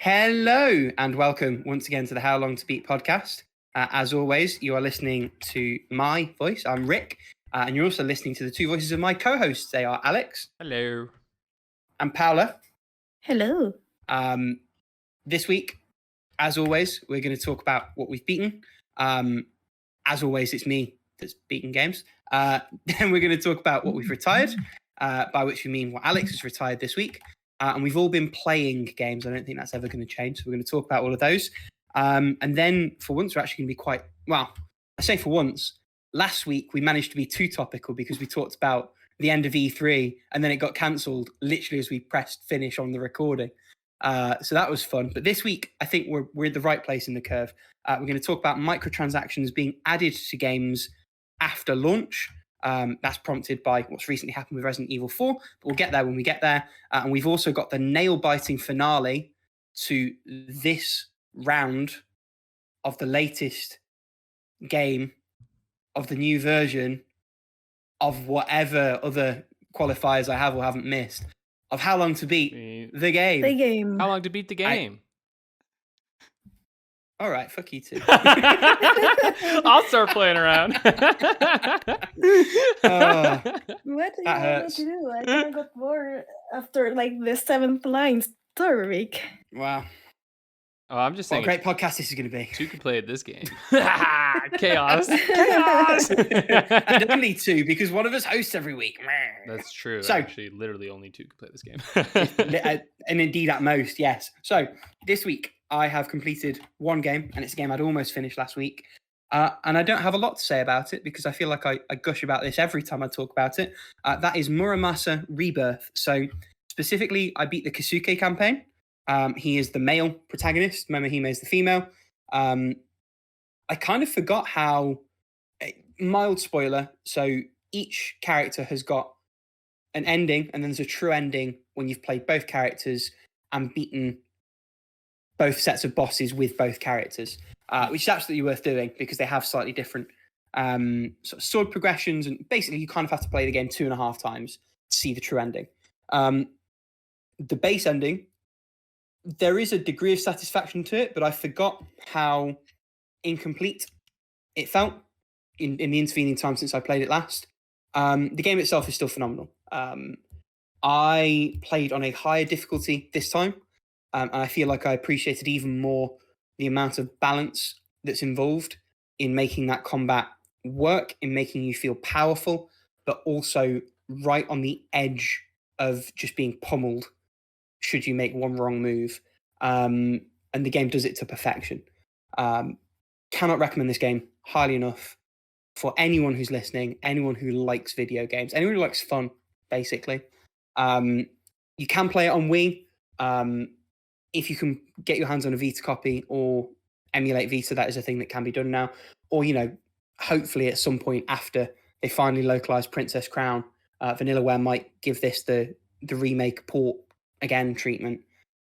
Hello and welcome once again to the How Long to Beat podcast. As always, you are listening to my voice. I'm Rick, and you're also listening to the two voices of my co-hosts. They are Alex. Hello. And Paula. Hello. This week, as always, we're going to talk about what we've beaten. As always, it's me that's beaten games. Then we're going to talk about what we've retired, by which we mean what Alex has retired this week. And we've all been playing games. I don't think that's ever going to change. So we're going to talk about all of those. And then for once, we're actually going to be quite, well, I say for once, last week we managed to be too topical because we talked about the end of E3 and then it got cancelled literally as we pressed finish on the recording. So that was fun. But this week, I think we're at the right place in the curve. We're going to talk about microtransactions being added to games after launch. That's prompted by what's recently happened with Resident Evil 4, but we'll get there when we get there. And we've also got the nail-biting finale to this round of the latest game of the new version of whatever other qualifiers I have or haven't missed of How Long to Beat the Game. The game. How long to beat the game? All right, fuck you too. I'll start playing around. What do you want hurts. me to do? I kind of got bored after like the 7th line. Sorry, Rick. Wow. Oh, I'm just What a saying. great podcast this is going to be. Two could play at this game. Chaos. Chaos. And only two, because one of us hosts every week. That's true. So- Actually, literally only two could play this game. And indeed, at most, yes. So this week, I have completed one game, and it's a game I'd almost finished last week. And I don't have a lot to say about it because I feel like I gush about this every time I talk about it. That is Muramasa Rebirth. So specifically, I beat the Kasuke campaign. He is the male protagonist. Momohime is the female. I kind of forgot how, mild spoiler, so each character has got an ending, and then there's a true ending when you've played both characters and beaten both sets of bosses with both characters, which is absolutely worth doing because they have slightly different sort of sword progressions, and basically you kind of have to play the game 2.5 times to see the true ending. The base ending, there is a degree of satisfaction to it, but I forgot how incomplete it felt in the intervening time since I played it last. The game itself is still phenomenal. I played on a higher difficulty this time, and I feel like I appreciated even more the amount of balance that's involved in making that combat work, in making you feel powerful, but also right on the edge of just being pummeled should you make one wrong move. And the game does it to perfection. Cannot recommend this game highly enough for anyone who's listening, anyone who likes video games, anyone who likes fun, basically. You can play it on Wii. If you can get your hands on a Vita copy or emulate Vita, that is a thing that can be done now. Or, hopefully at some point after they finally localize Princess Crown, Vanillaware might give this the remake port again treatment.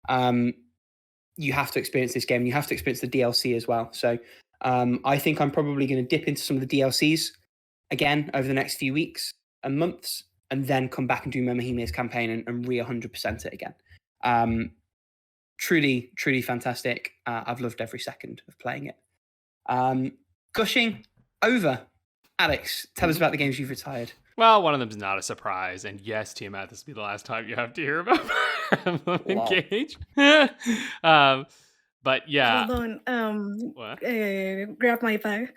You have to experience this game. You have to experience the DLC as well. So I think I'm probably going to dip into some of the DLCs again over the next few weeks and months, and then come back and do Momohime's campaign and 100% it again. Truly, truly fantastic. I've loved every second of playing it. Gushing over. Alex, tell us about the games you've retired. Well, one of them's not a surprise. And yes, Tiamat, this will be the last time you have to hear about Emblem Engage. But yeah. Hold on. What? Grab my bag.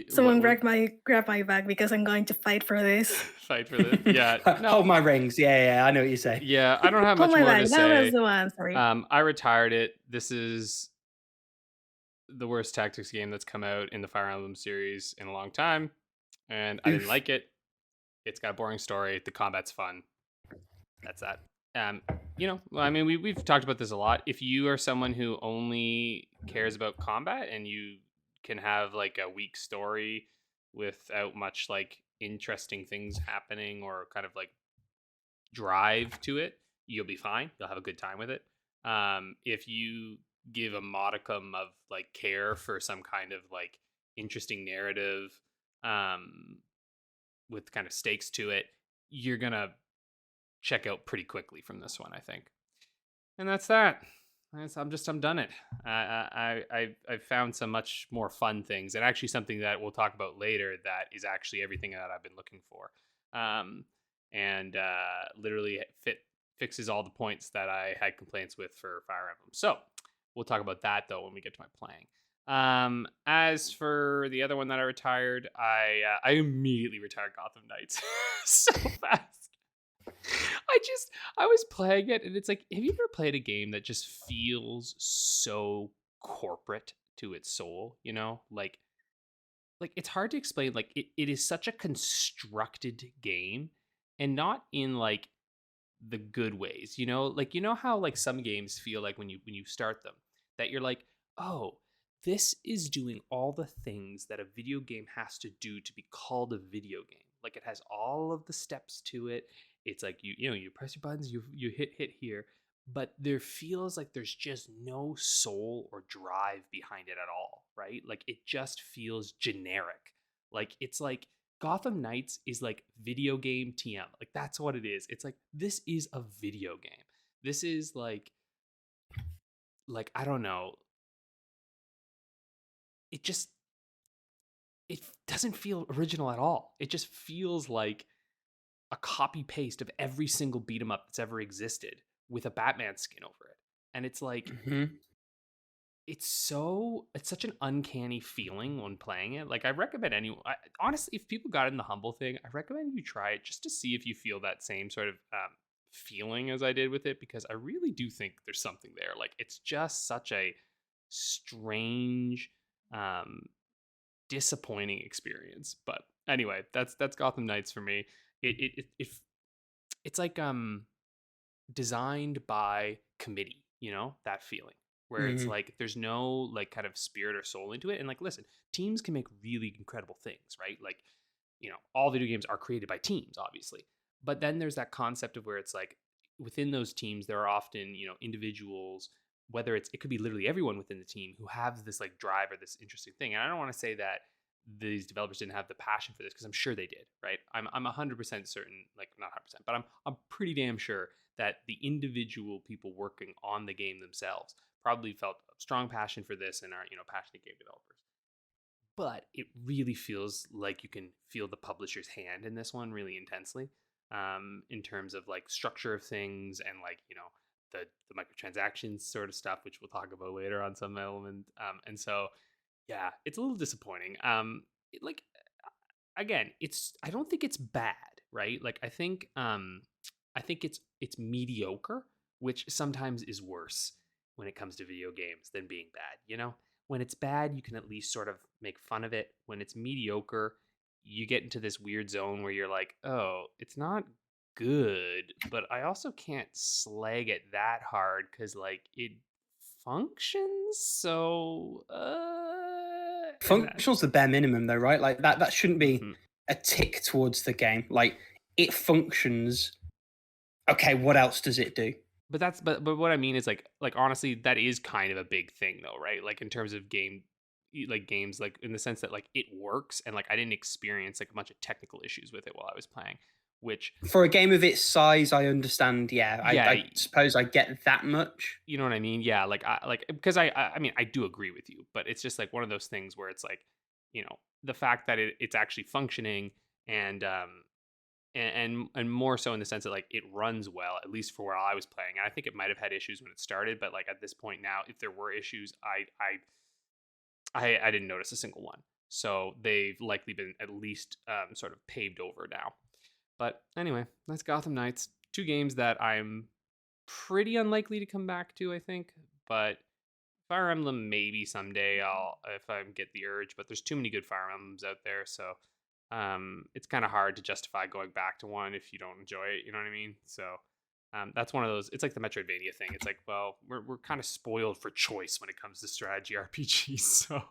Someone grab my bag because I'm going to fight for this. Fight for this? Yeah. No. Hold my rings. Yeah, I know what you're saying. Yeah, I don't have much Hold my more bag. to That say. was the one. Sorry. I retired it. This is the worst tactics game that's come out in the Fire Emblem series in a long time, and I didn't like it. It's got a boring story. The combat's fun. That's that. We've talked about this a lot. If you are someone who only cares about combat and you can have like a weak story without much like interesting things happening or kind of like drive to it, you'll be fine. You'll have a good time with it. If you give a modicum of like care for some kind of like interesting narrative with kind of stakes to it, you're gonna check out pretty quickly from this one, I think. And that's that. I'm done it. I've found some much more fun things, and actually something that we'll talk about later that is actually everything that I've been looking for, um, and literally fixes all the points that I had complaints with for Fire Emblem. So we'll talk about that though when we get to my playing. As for the other one that I retired, I immediately retired Gotham Knights so fast. I was playing it and it's like, have you ever played a game that just feels so corporate to its soul, you know? Like it's hard to explain. Like it is such a constructed game, and not in like the good ways, you know? Like you know how like some games feel like when you start them that you're like, "Oh, this is doing all the things that a video game has to do to be called a video game." Like it has all of the steps to it. It's like you know, you press your buttons, you hit here, but there feels like there's just no soul or drive behind it at all, right? Like it just feels generic. Like it's like Gotham Knights is like video game TM. Like that's what it is. It's like this is a video game. This is like I don't know. It just it doesn't feel original at all. It just feels like a copy paste of every single beat 'em up that's ever existed with a Batman skin over it. And it's like Mhm. it's such an uncanny feeling when playing it. Like I recommend anyone. Honestly, if people got in the humble thing, I recommend you try it just to see if you feel that same sort of feeling as I did with it, because I really do think there's something there. Like it's just such a strange, um, disappointing experience. But anyway, that's Gotham Knights for me. It's like designed by committee, you know, that feeling where it's Mhm. like there's no like kind of spirit or soul into it. And like, listen, teams can make really incredible things, right? Like, you know, all video games are created by teams, obviously. But then there's that concept of where it's like within those teams, there are often, you know, individuals, whether it could be literally everyone within the team who have this like drive or this interesting thing. And I don't want to say that these developers didn't have the passion for this, because I'm sure they did, right? I'm 100% certain, like not 100%, but I'm pretty damn sure that the individual people working on the game themselves probably felt a strong passion for this and are, you know, passionate game developers. But it really feels like you can feel the publisher's hand in this one really intensely, in terms of like structure of things and like, you know, the microtransactions sort of stuff, which we'll talk about later on some element. And so yeah, it's a little disappointing. Like again, it's I don't think it's bad, right? Like I think it's mediocre, which sometimes is worse when it comes to video games than being bad, you know? When it's bad, you can at least sort of make fun of it. When it's mediocre, you get into this weird zone where you're like, "Oh, it's not good, but I also can't slag it that hard cuz like it functions." So, and that Functional's the bare minimum, though, right? Like that shouldn't be mhm. a tick towards the game. Like it functions. Okay, what else does it do? But that's but what I mean is like honestly that is kind of a big thing though, right? Like in terms of like games, like in the sense that like it works, and like I didn't experience like a bunch of technical issues with it while I was playing, which For a game of its size, I understand. Yeah, yeah, I suppose I get that much. you know what I mean? Yeah, like I like because I mean I do agree with you, but it's just like one of those things where it's like, you know, the fact that it's actually functioning, and and more so in the sense that like it runs well, at least for where I was playing. And I think it might have had issues when it started, but like at this point now, if there were issues, I didn't notice a single one. So they've likely been at least sort of paved over now. But anyway, that's Gotham Knights. Two games that I'm pretty unlikely to come back to, I think. But Fire Emblem, maybe someday I'll, if I get the urge. But there's too many good Fire Emblems out there, so it's kind of hard to justify going back to one if you don't enjoy it. You know what I mean? So that's one of those. It's like the Metroidvania thing. It's like, well, we're kind of spoiled for choice when it comes to strategy RPGs, so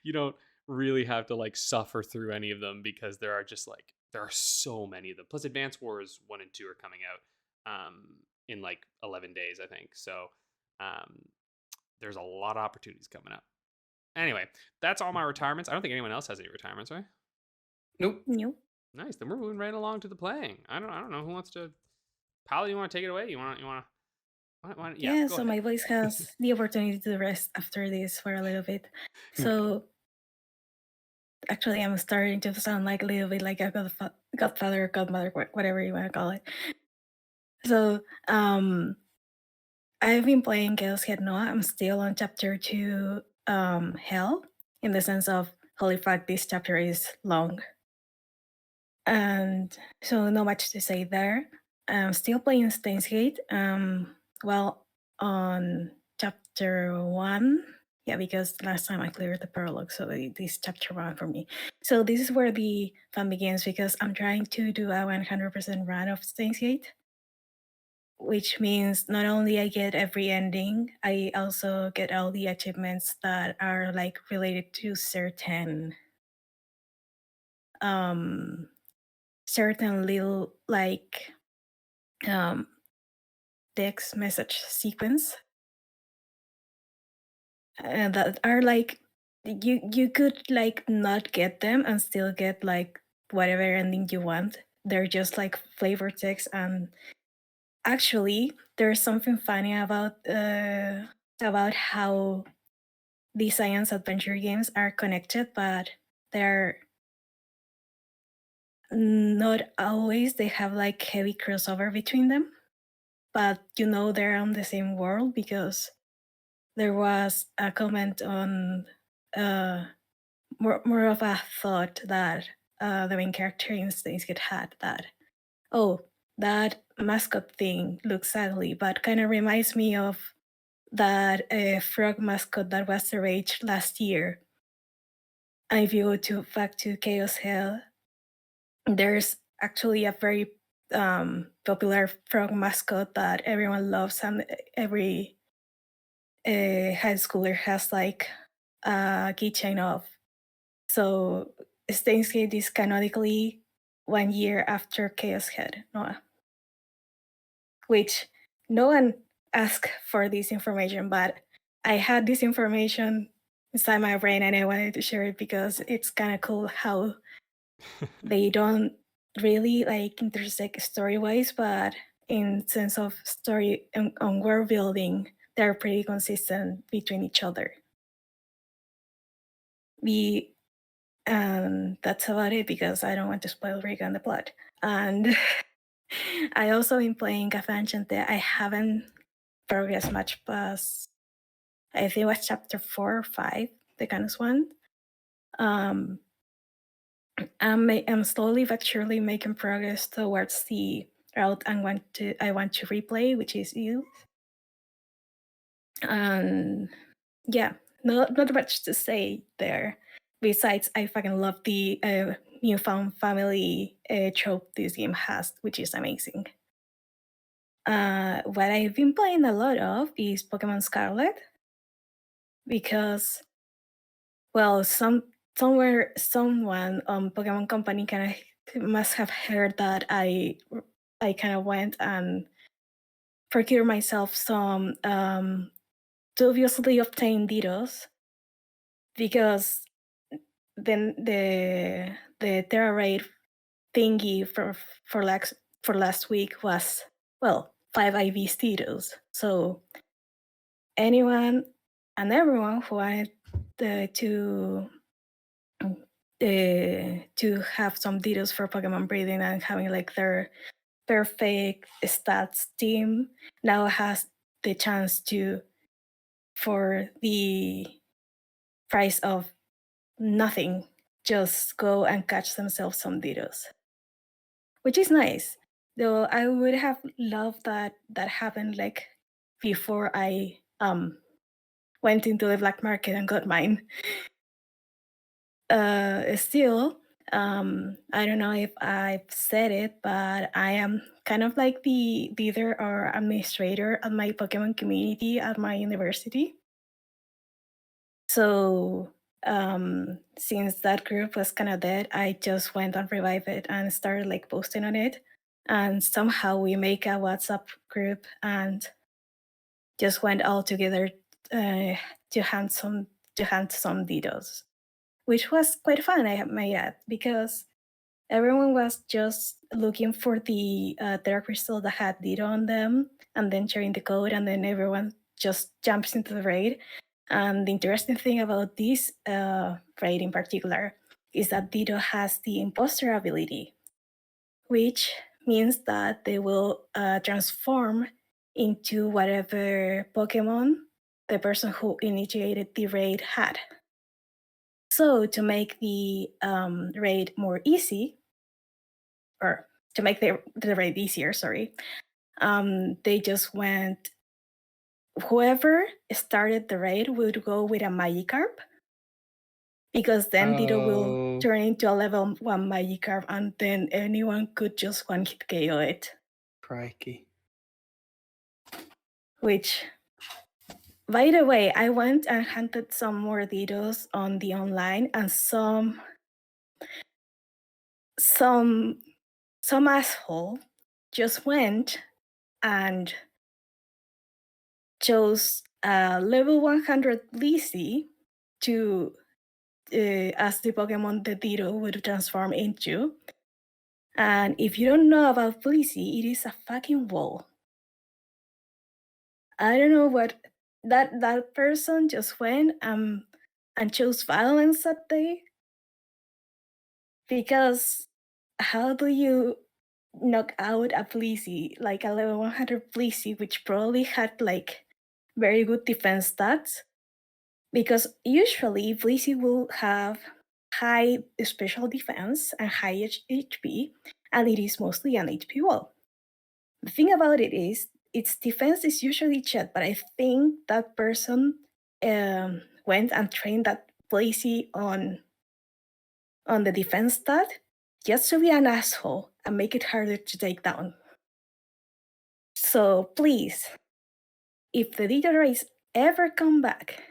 you don't really have to like suffer through any of them, because there are so many of them. Plus, Advance Wars 1 and 2 are coming out in like 11 days, I think. So um, there's a lot of opportunities coming up. Anyway, that's all my retirements. I don't think anyone else has any retirements, right? Nope. Nope. Nice. Then we're moving right along to the playing. I don't know who wants to. Paula, you want to take it away? You want to Yeah, go so ahead. my voice has the opportunity to rest after this for a little bit. So actually, I'm starting to sound like a little bit like a godfather, godmother, whatever you want to call it. So I've been playing Chaos Head Noah. I'm still on chapter 2, Hell, in the sense of, holy fuck, this chapter is long. And so not much to say there. I'm still playing Steins Gate. Well, on chapter 1, yeah, because last time I cleared the prologue, so this chapter 1 for me. So this is where the fun begins, because I'm trying to do a 100% run of Steins Gate, which means not only I get every ending, I also get all the achievements that are like related to certain little like text message sequence that are like you could like not get them and still get like whatever ending you want. They're just like flavor text, and actually there's something funny about how the science adventure games are connected, but they're not always. They have like heavy crossover between them, but they're on the same world, because there was a comment on more of a thought that the main character in Steins Gate had, that, oh, that mascot thing looks ugly, but kind of reminds me of that frog mascot that was the rage last year. And if you go back to Chaos Hell, there's actually a very popular frog mascot that everyone loves, and every high schooler has like a keychain of. So Steins Gate is canonically 1 year after Chaos Head Noah, which no one asked for this information, but I had this information inside my brain and I wanted to share it because it's kind of cool how they don't really like intersect story-wise, but in sense of story on world building, they're pretty consistent between each other. That's about it, because I don't want to spoil Rick and the plot. And I also been playing Capcom. I haven't progressed much past, I think it was chapter 4 or 5, the Canis one. I'm slowly but surely making progress towards the route I want to replay, which is youth. And yeah, not much to say there. Besides, I fucking love the newfound family trope this game has, which is amazing. What I've been playing a lot of is Pokemon Scarlet, because, well, someone Pokemon Company kind of must have heard that I kind of went and procured myself some dubiously obtained Ditos, because then the Terra Raid thingy for last week was, well, 5 IV Ditos. So anyone and everyone who wanted to have some Ditos for Pokemon breeding and having like their perfect stats team now has the chance to, for the price of nothing, just go and catch themselves some Ditos, which is nice. Though I would have loved that happened like before I went into the black market and got mine. Still, I don't know if I've said it, but I am kind of like the leader or administrator of my Pokemon community at my university. So since that group was kind of dead, I just went and revived it and started like posting on it. And somehow we make a WhatsApp group and just went all together to hand some Ditos, which was quite fun, I may add, because everyone was just looking for the Terra Crystal that had Ditto on them, and then sharing the code, and then everyone just jumps into the raid. And the interesting thing about this raid in particular is that Ditto has the imposter ability, which means that they will transform into whatever Pokemon the person who initiated the raid had. So to make the raid more easy, or to make the raid easier, sorry, they just went, whoever started the raid would go with a Magikarp, because then Ditto will turn into a level 1 Magikarp, and then anyone could just one-hit KO it. Crikey. Which, by the way, I went and hunted some more Dittos on the online, and some asshole just went and chose level 100 Lizzie to as the Pokemon that Ditto would transform into. And if you don't know about Blissey, it is a fucking wall. I don't know what that person just went and chose violence that day. Because how do you knock out a Blissey, like a level 100 Blissey, which probably had like very good defense stats? Because usually Blissey will have high special defense and high HP, and it is mostly an HP wall. The thing about it is, its defense is usually checked, but I think that person went and trained that Blissey on the defense stat just to be an asshole and make it harder to take down. So please, if the Ditto race ever come back,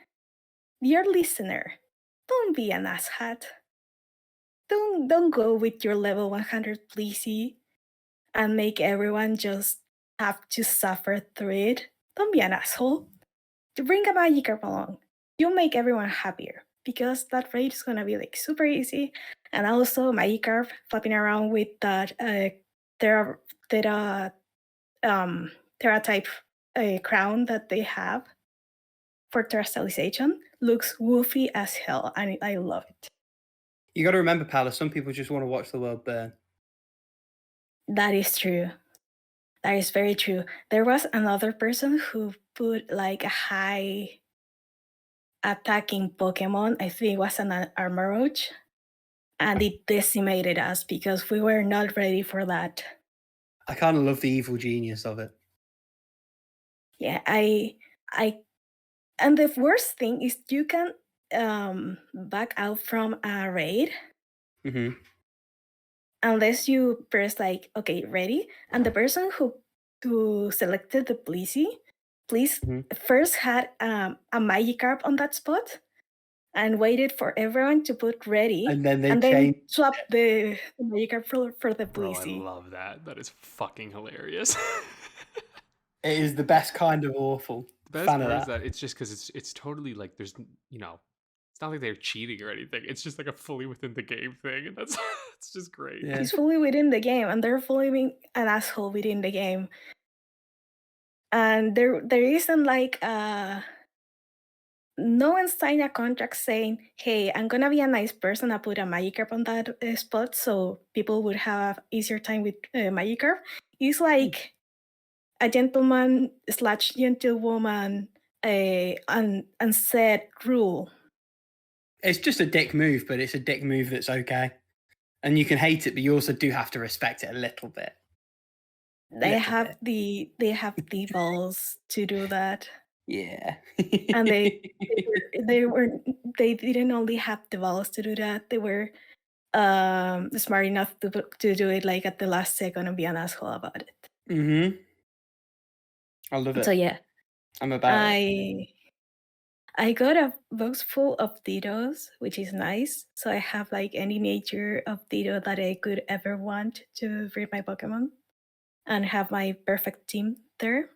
dear listener, don't be an asshat. Don't go with your level 100 Blissey and make everyone just have to suffer through it. Don't be an asshole. To bring a Magikarp along, you'll make everyone happier, because that raid is gonna be like super easy. And also Magikarp flopping around with that Terra type crown that they have for terrestrialization looks woofy as hell, and I love it. You got to remember, Paula, some people just want to watch the world burn. That is true. That is very true. There was another person who put like a high attacking Pokemon. I think it was an Armoroach, and it decimated us because we were not ready for that. I kind of love the evil genius of it. Yeah, and the worst thing is you can back out from a raid unless you press like, okay, ready, and the person who selected the Blissey, please first had a Magikarp on that spot and waited for everyone to put ready, and then swapped the Magikarp for the Blissey. Bro, I love that. That is fucking hilarious. It is the best kind of awful. The best part is that it's just because it's totally like there's, you know, it's not like they're cheating or anything. It's just like a fully within the game thing, and that's it's just great. Yeah. It's fully within the game, and they're fully being an asshole within the game. And there isn't like no one signed a contract saying, hey, I'm gonna be a nice person, I put a Magikarp on that spot so people would have easier time with Magikarp. It's like a gentleman / gentlewoman unsaid rule. It's just a dick move, but it's a dick move that's okay. And you can hate it, but you also do have to respect it a little bit. They have the balls to do that. Yeah. And they didn't only have the balls to do that, they were smart enough to do it like at the last second and be an asshole about it. I love it. So yeah, I'm about it. I got a box full of Dittos, which is nice. So I have like any nature of Ditto that I could ever want to breed my Pokemon and have my perfect team there.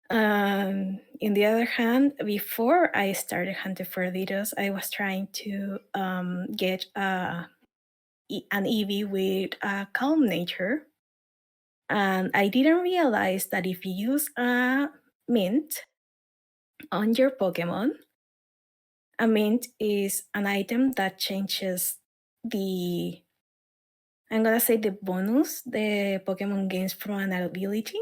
In the other hand, before I started hunting for Dittos, I was trying to get an Eevee with a calm nature. And I didn't realize that if you use a mint on your Pokemon, a mint is an item that changes the, I'm gonna say, the bonus the Pokemon gains from an ability.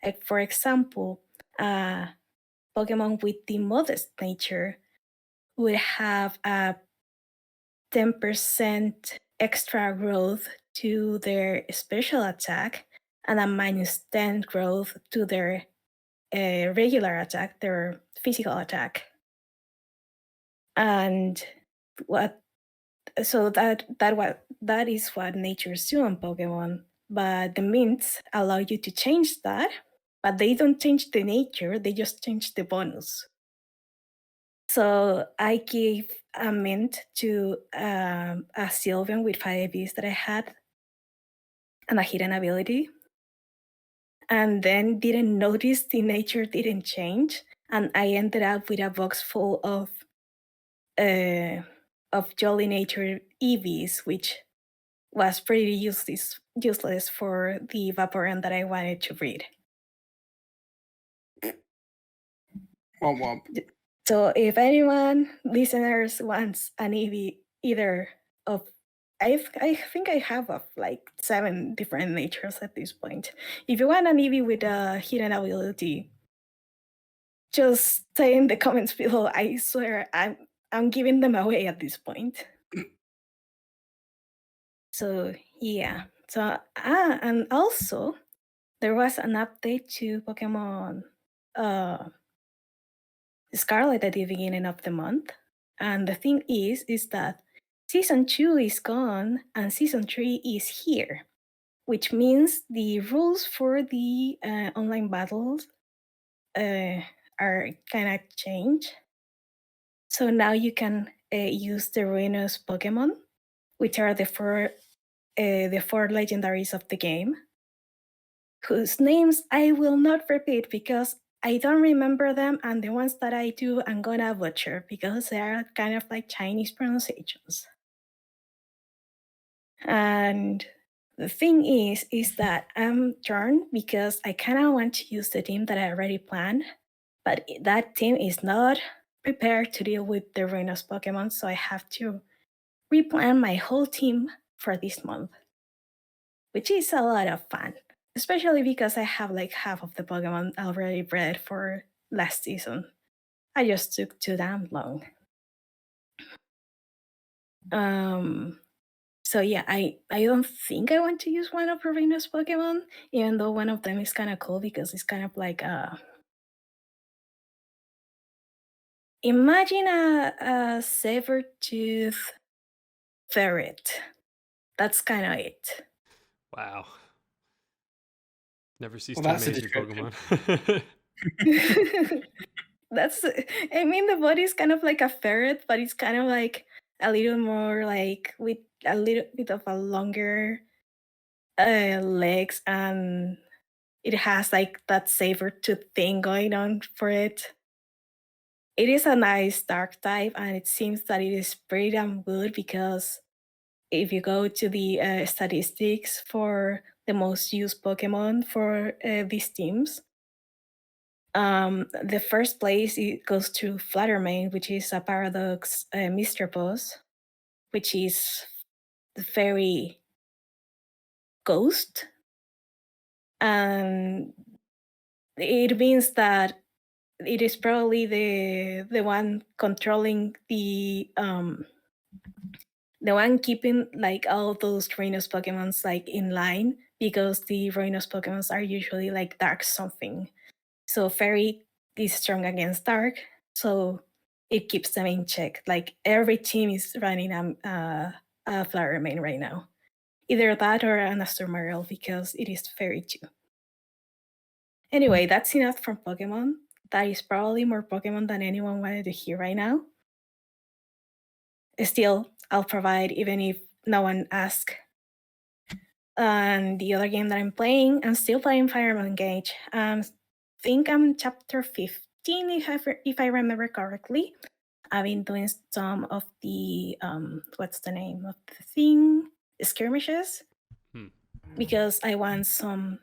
Like, for example, Pokemon with the modest nature would have a 10% extra growth to their special attack and a minus 10 growth to their regular attack, their physical attack. And that is what natures do on Pokemon. But the mints allow you to change that, but they don't change the nature, they just change the bonus. So I gave a mint to a Sylveon with 5 Bs that I had and a hidden ability, and then didn't notice the nature didn't change, and I ended up with a box full of Jolly Nature EVs, which was pretty useless for the Vaporeon that I wanted to breed. Womp womp. So if anyone listeners wants an EV, either of, I think I have of like 7 different natures at this point. If you want an EV with a hidden ability, just say in the comments below. I swear I'm giving them away at this point. So yeah. So and also there was an update to Pokemon Scarlet at the beginning of the month. And the thing is that Season 2 is gone and Season 3 is here, which means the rules for the online battles are kind of changed. So now you can use the Ruinous Pokemon, which are the four legendaries of the game, whose names I will not repeat because I don't remember them, and the ones that I do, I'm gonna butcher because they are kind of like Chinese pronunciations. And the thing is that I'm torn because I kind of want to use the team that I already planned, but that team is not prepared to deal with the Ruinous Pokemon, so I have to replan my whole team for this month, which is a lot of fun. Especially because I have like half of the Pokemon already bred for last season. I just took too damn long. So yeah, I don't think I want to use one of Ravina's Pokemon, even though one of them is kind of cool because it's kind of like imagine a saber-tooth ferret. That's kind of it. Wow. Never cease Well, to that's a amaze you, description. Pokemon. That's, I mean, the body is kind of like a ferret, but it's kind of like a little more like with a little bit of a longer legs, and it has like that saber-tooth thing going on for it. It is a nice dark type, and it seems that it is pretty damn good because if you go to the statistics for the most used Pokemon for these teams, the first place it goes to Fluttermane, which is a Paradox Mr. Boss, which is very ghost, and it means that it is probably the one controlling the one keeping like all those Ruinous Pokemons like in line, because the Ruinous Pokemons are usually like dark something. So Fairy is strong against dark, so it keeps them in check. Like every team is running a Fluttermane right now. Either that or an Astromaril because it is Fairy too. Anyway, that's enough from Pokemon. That is probably more Pokemon than anyone wanted to hear right now. Still, I'll provide even if no one asks. And the other game that I'm playing, I'm still playing Fire Emblem Engage. Think I'm chapter 15 if I remember correctly. I've been doing some of the what's the name of the thing? Skirmishes. Because I want some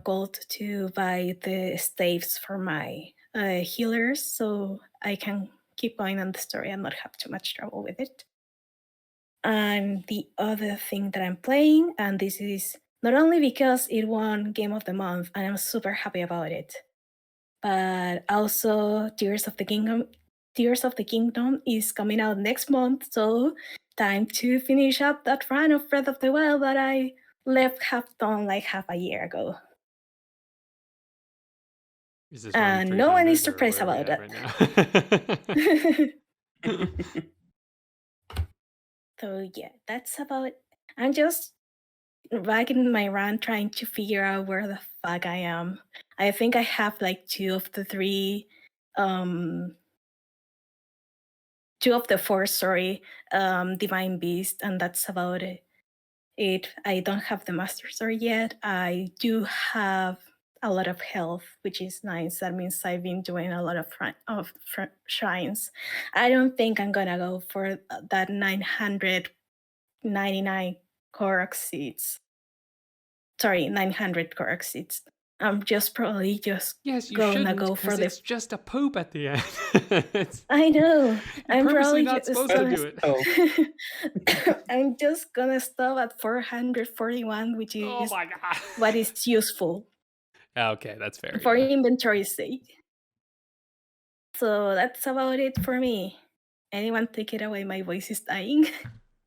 gold to buy the staves for my healers, so I can keep going on the story and not have too much trouble with it. And the other thing that I'm playing, and this is not only because it won Game of the Month, and I'm super happy about it, but also Tears of the Kingdom. Tears of the Kingdom is coming out next month, so time to finish up that run of Breath of the Wild that I left half done like half a year ago. Is this And no one is 300 or surprised where are we about at that. right now? So yeah, that's about it. I'm just back in my run trying to figure out where the fuck I am. I think I have like two of the four, Divine Beast, and that's about it. I don't have the Master Sword yet. I do have a lot of health, which is nice. That means I've been doing a lot of shrines. I don't think I'm gonna go for that 999 Korok seeds. Sorry, 900 Korok seeds. I'm just probably just Yes, you gonna shouldn't, go for the. it's just a poop at the end. I know. You're I'm purposely probably not just supposed to do it. I'm just gonna stop at 441, which Oh is my god. what is useful Okay, that's fair. for yeah. inventory's sake. So that's about it for me. Anyone take it away? My voice is dying.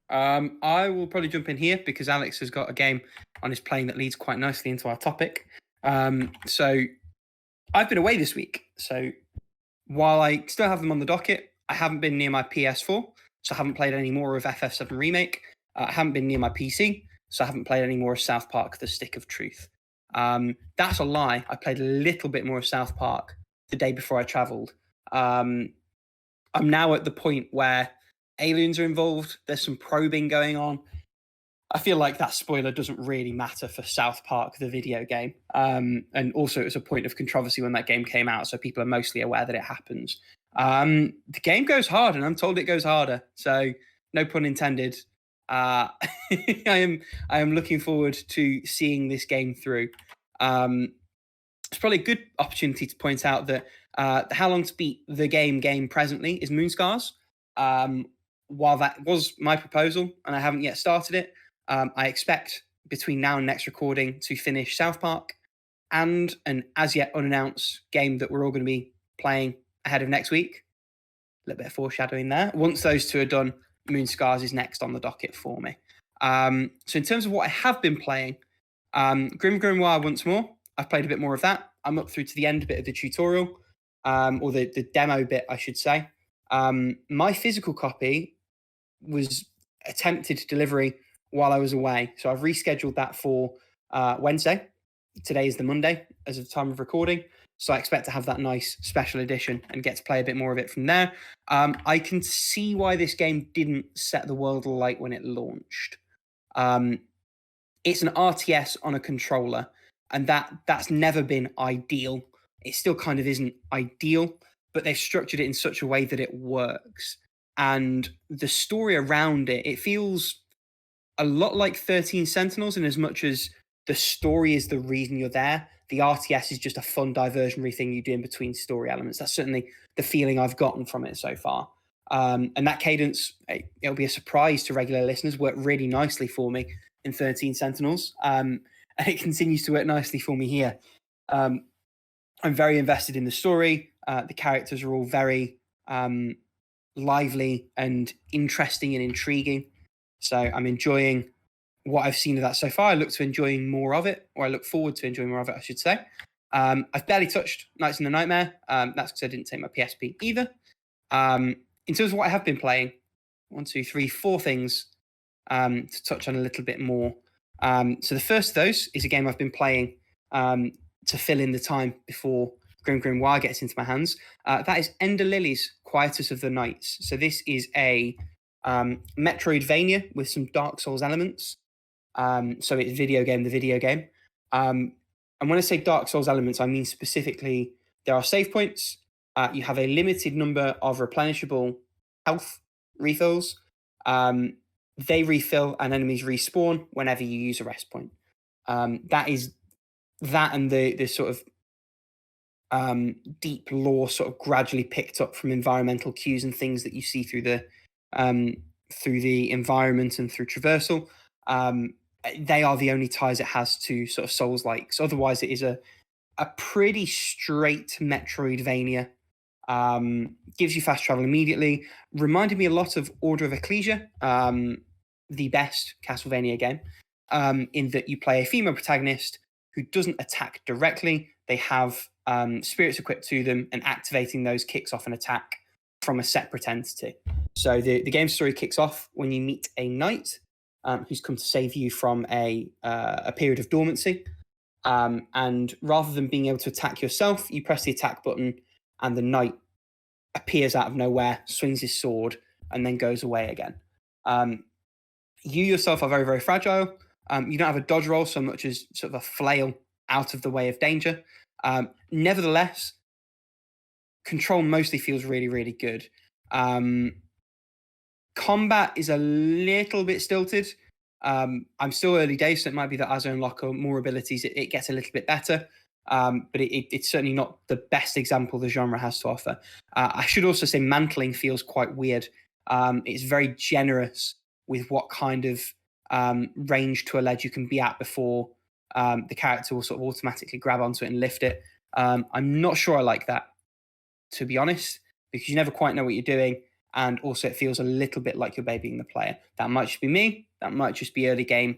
I will probably jump in here because Alex has got a game on his plane that leads quite nicely into our topic. So I've been away this week. So while I still have them on the docket, I haven't been near my PS4, so I haven't played any more of FF7 Remake. I haven't been near my PC, so I haven't played any more of South Park: The Stick of Truth. That's a lie. I played a little bit more of South Park the day before I travelled. I'm now at the point where aliens are involved. There's some probing going on. I feel like that spoiler doesn't really matter for South Park, the video game. And also, it was a point of controversy when that game came out, so people are mostly aware that it happens. The game goes hard, and I'm told it goes harder. So, no pun intended. I am looking forward to seeing this game through. It's probably a good opportunity to point out that How Long to Beat the Game presently is Moonscars. While that was my proposal, and I haven't yet started it, I expect between now and next recording to finish South Park and an as yet unannounced game that we're all going to be playing ahead of next week. A little bit of foreshadowing there. Once those two are done, Moonscars is next on the docket for me. So in terms of what I have been playing, GrimGrimoire OnceMore, I've played a bit more of that. I'm up through to the end bit of the tutorial, or the demo bit, I should say. My physical copy was attempted delivery while I was away. So I've rescheduled that for Wednesday. Today is the Monday as of the time of recording. So I expect to have that nice special edition and get to play a bit more of it from there. I can see why this game didn't set the world alight when it launched. It's an RTS on a controller, and that's never been ideal. It still kind of isn't ideal, but they've structured it in such a way that it works. And the story around it, it feels a lot like 13 Sentinels in as much as the story is the reason you're there. The RTS is just a fun diversionary thing you do in between story elements. That's certainly the feeling I've gotten from it so far. And that cadence, it'll be a surprise to regular listeners, worked really nicely for me in 13 Sentinels. And it continues to work nicely for me here. I'm very invested in the story. The characters are all very lively and interesting and intriguing. So I'm enjoying what I've seen of that so far. I look to enjoying more of it, or I look forward to enjoying more of it, I should say. I've barely touched Nights in the Nightmare. That's because I didn't take my PSP either. In terms of what I have been playing, 1, 2, 3, 4 things to touch on a little bit more. So the first of those is a game I've been playing to fill in the time before GrimGrimoire gets into my hands. That is Lilies, Quietus of the Nights. So this is a Metroidvania with some Dark Souls elements. So it's the video game. And when I say Dark Souls elements, I mean specifically there are save points. You have a limited number of replenishable health refills. They refill and enemies respawn whenever you use a rest point. That is that and the sort of deep lore sort of gradually picked up from environmental cues and things that you see through the environment and through traversal. They are the only ties it has to sort of Souls-likes. Otherwise, it is a pretty straight Metroidvania. Gives you fast travel immediately. Reminded me a lot of Order of Ecclesia, the best Castlevania game, in that you play a female protagonist who doesn't attack directly. They have spirits equipped to them, and activating those kicks off an attack from a separate entity. So the game story kicks off when you meet a knight who's come to save you from a period of dormancy. And rather than being able to attack yourself, you press the attack button, and the knight appears out of nowhere, swings his sword, and then goes away again. You yourself are very, very fragile. You don't have a dodge roll so much as sort of a flail out of the way of danger. Nevertheless, control mostly feels really, really good. Combat is a little bit stilted. I'm still early days, so it might be that as I unlock more abilities, it gets a little bit better. But it's certainly not the best example the genre has to offer. I should also say mantling feels quite weird. It's very generous with what kind of range to a ledge you can be at before the character will sort of automatically grab onto it and lift it. I'm not sure I like that, to be honest, because you never quite know what you're doing. And also it feels a little bit like you're babying the player. That might just be me. That might just be early game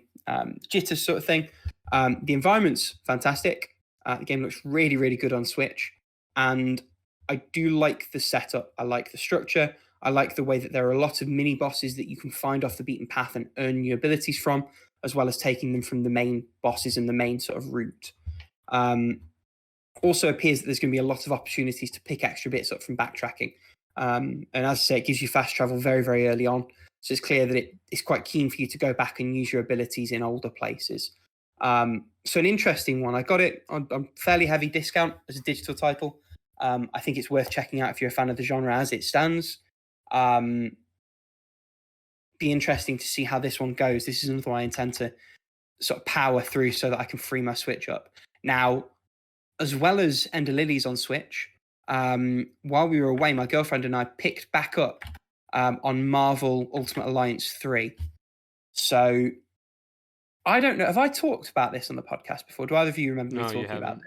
jitters sort of thing. The environment's fantastic. The game looks really, really good on Switch. And I do like the setup. I like the structure. I like the way that there are a lot of mini bosses that you can find off the beaten path and earn new abilities from, as well as taking them from the main bosses and the main sort of route. Also appears that there's going to be a lot of opportunities to pick extra bits up from backtracking. And as I say, it gives you fast travel very, very early on. So it's clear that it's quite keen for you to go back and use your abilities in older places. So an interesting one. I got it on fairly heavy discount as a digital title. I think it's worth checking out if you're a fan of the genre as it stands. Be interesting to see how this one goes. This is another one I intend to sort of power through so that I can free my Switch up. Now, as well as Ender Lilies on Switch, while we were away, my girlfriend and I picked back up on Marvel Ultimate Alliance 3. So I don't know. Have I talked about this on the podcast before? Do either of you remember me talking about it?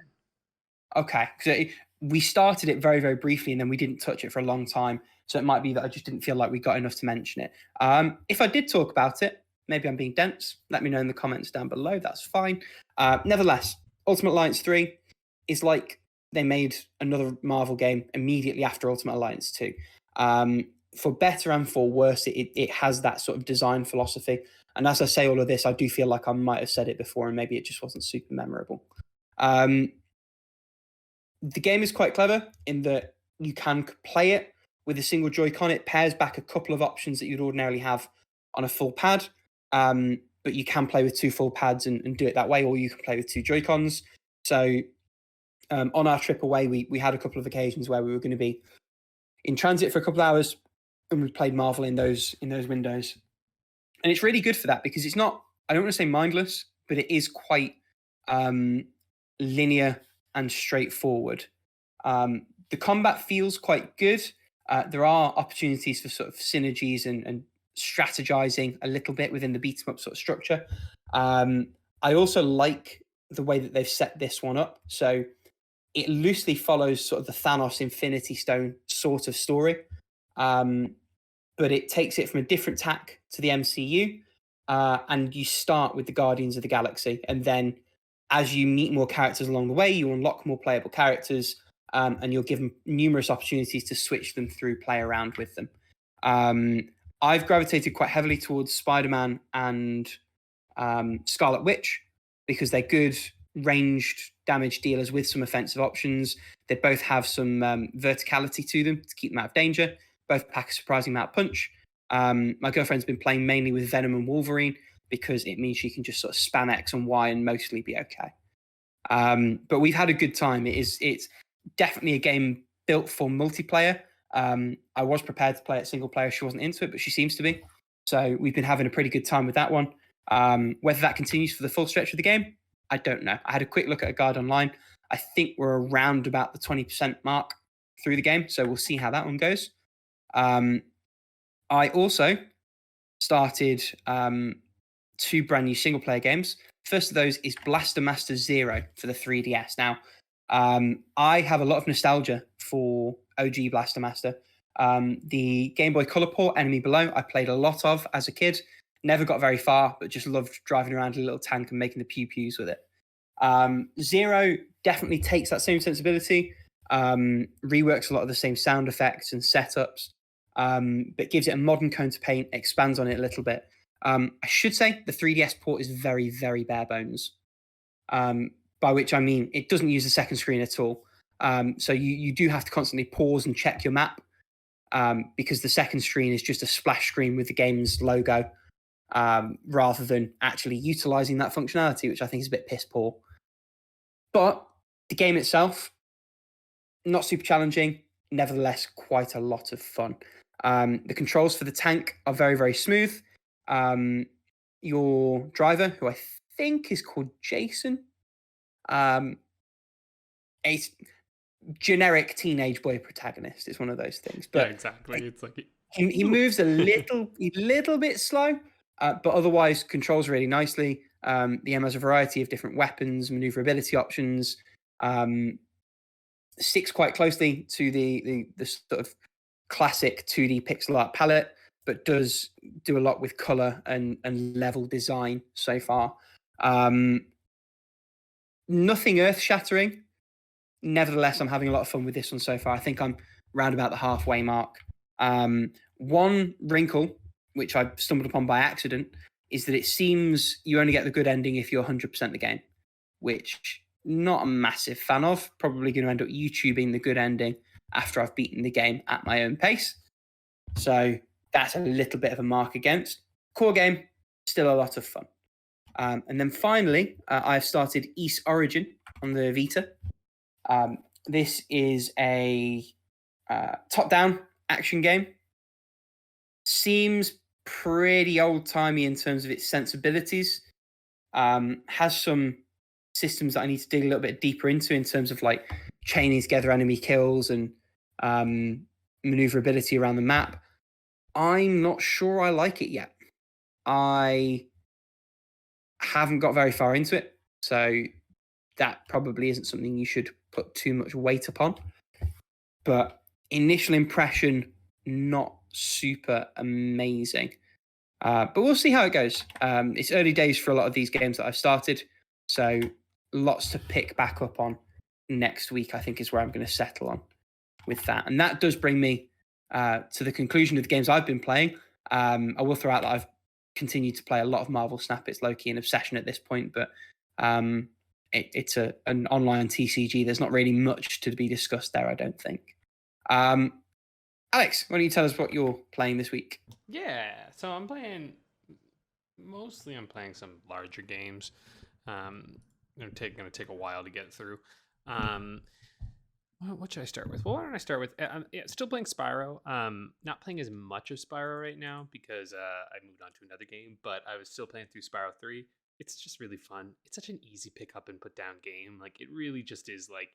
Okay. So we started it very, very briefly, and then we didn't touch it for a long time. So it might be that I just didn't feel like we got enough to mention it. If I did talk about it, maybe I'm being dense. Let me know in the comments down below. That's fine. Nevertheless, Ultimate Alliance 3 is like they made another Marvel game immediately after Ultimate Alliance 2. For better and for worse, it has that sort of design philosophy. And as I say all of this, I do feel like I might have said it before and maybe it just wasn't super memorable. The game is quite clever in that you can play it with a single Joy-Con. It pairs back a couple of options that you'd ordinarily have on a full pad. But you can play with two full pads and do it that way, or you can play with two Joy-Cons. So on our trip away, we had a couple of occasions where we were going to be in transit for a couple of hours, and we played Marvel in those windows. And it's really good for that because it's not, I don't want to say mindless, but it is quite linear and straightforward. The combat feels quite good. There are opportunities for sort of synergies and strategizing a little bit within the beat 'em up sort of structure. I also like the way that they've set this one up. So it loosely follows sort of the Thanos Infinity Stone sort of story. But it takes it from a different tack to the MCU. And you start with the Guardians of the Galaxy. And then as you meet more characters along the way, you unlock more playable characters. And you're given numerous opportunities to switch them through, play around with them. I've gravitated quite heavily towards Spider-Man and Scarlet Witch because they're good ranged damage dealers with some offensive options. They both have some verticality to them to keep them out of danger. Both pack a surprising amount of punch. My girlfriend's been playing mainly with Venom and Wolverine because it means she can just sort of spam X and Y and mostly be okay. But we've had a good time. It's definitely a game built for multiplayer. I was prepared to play it single player. She wasn't into it, but she seems to be. So we've been having a pretty good time with that one. Whether that continues for the full stretch of the game, I don't know. I had a quick look at a guide online. I think we're around about the 20% mark through the game, so we'll see how that one goes. I also started 2 brand new single player games. First of those is Blaster Master Zero for the 3DS. Now, I have a lot of nostalgia for OG Blaster Master. The Game Boy Color port, Enemy Below, I played a lot of as a kid. Never got very far, but just loved driving around in a little tank and making the pew-pews with it. Zero definitely takes that same sensibility, reworks a lot of the same sound effects and setups, but gives it a modern cone to paint, expands on it a little bit. I should say the 3DS port is very, very bare bones, by which I mean it doesn't use the second screen at all. So you do have to constantly pause and check your map, because the second screen is just a splash screen with the game's logo, rather than actually utilizing that functionality, which I think is a bit piss poor. But the game itself, not super challenging, nevertheless quite a lot of fun. The controls for the tank are very, very smooth. Your driver, who I think is called Jason, a generic teenage boy protagonist. It's one of those things. But yeah, exactly. It's like he moves a little bit slow, but otherwise controls really nicely. The game has a variety of different weapons, maneuverability options. Sticks quite closely to the sort of classic 2D pixel art palette, but does do a lot with color and level design so far. Nothing earth-shattering. Nevertheless, I'm having a lot of fun with this one so far. I think I'm round about the halfway mark. One wrinkle, which I stumbled upon by accident, is that it seems you only get the good ending if you're 100% the game, which not a massive fan of. Probably going to end up YouTubing the good ending after I've beaten the game at my own pace. So that's a little bit of a mark against. Core game, still a lot of fun. And then finally, I've started East Origin on the Vita. This is a top-down action game. Seems pretty old-timey in terms of its sensibilities. Has some systems that I need to dig a little bit deeper into in terms of like chaining together enemy kills and maneuverability around the map. I'm not sure I like it yet. I haven't got very far into it, so that probably isn't something you should put too much weight upon. But initial impression, not super amazing. But we'll see how it goes. It's early days for a lot of these games that I've started, so lots to pick back up on next week, I think, is where I'm going to settle on with that. And that does bring me to the conclusion of the games I've been playing. I will throw out that I've continued to play a lot of Marvel Snap. It's low-key an obsession at this point, but it's an online TCG. There's not really much to be discussed there, I don't think. Alex, why don't you tell us what you're playing this week? Yeah, so I'm playing some larger games. Going to take a while to get through. What should I start with? Well, why don't I start with? Still playing Spyro. Not playing as much of Spyro right now because I moved on to another game. But I was still playing through Spyro 3. It's just really fun. It's such an easy pick up and put down game. Like it really just is like,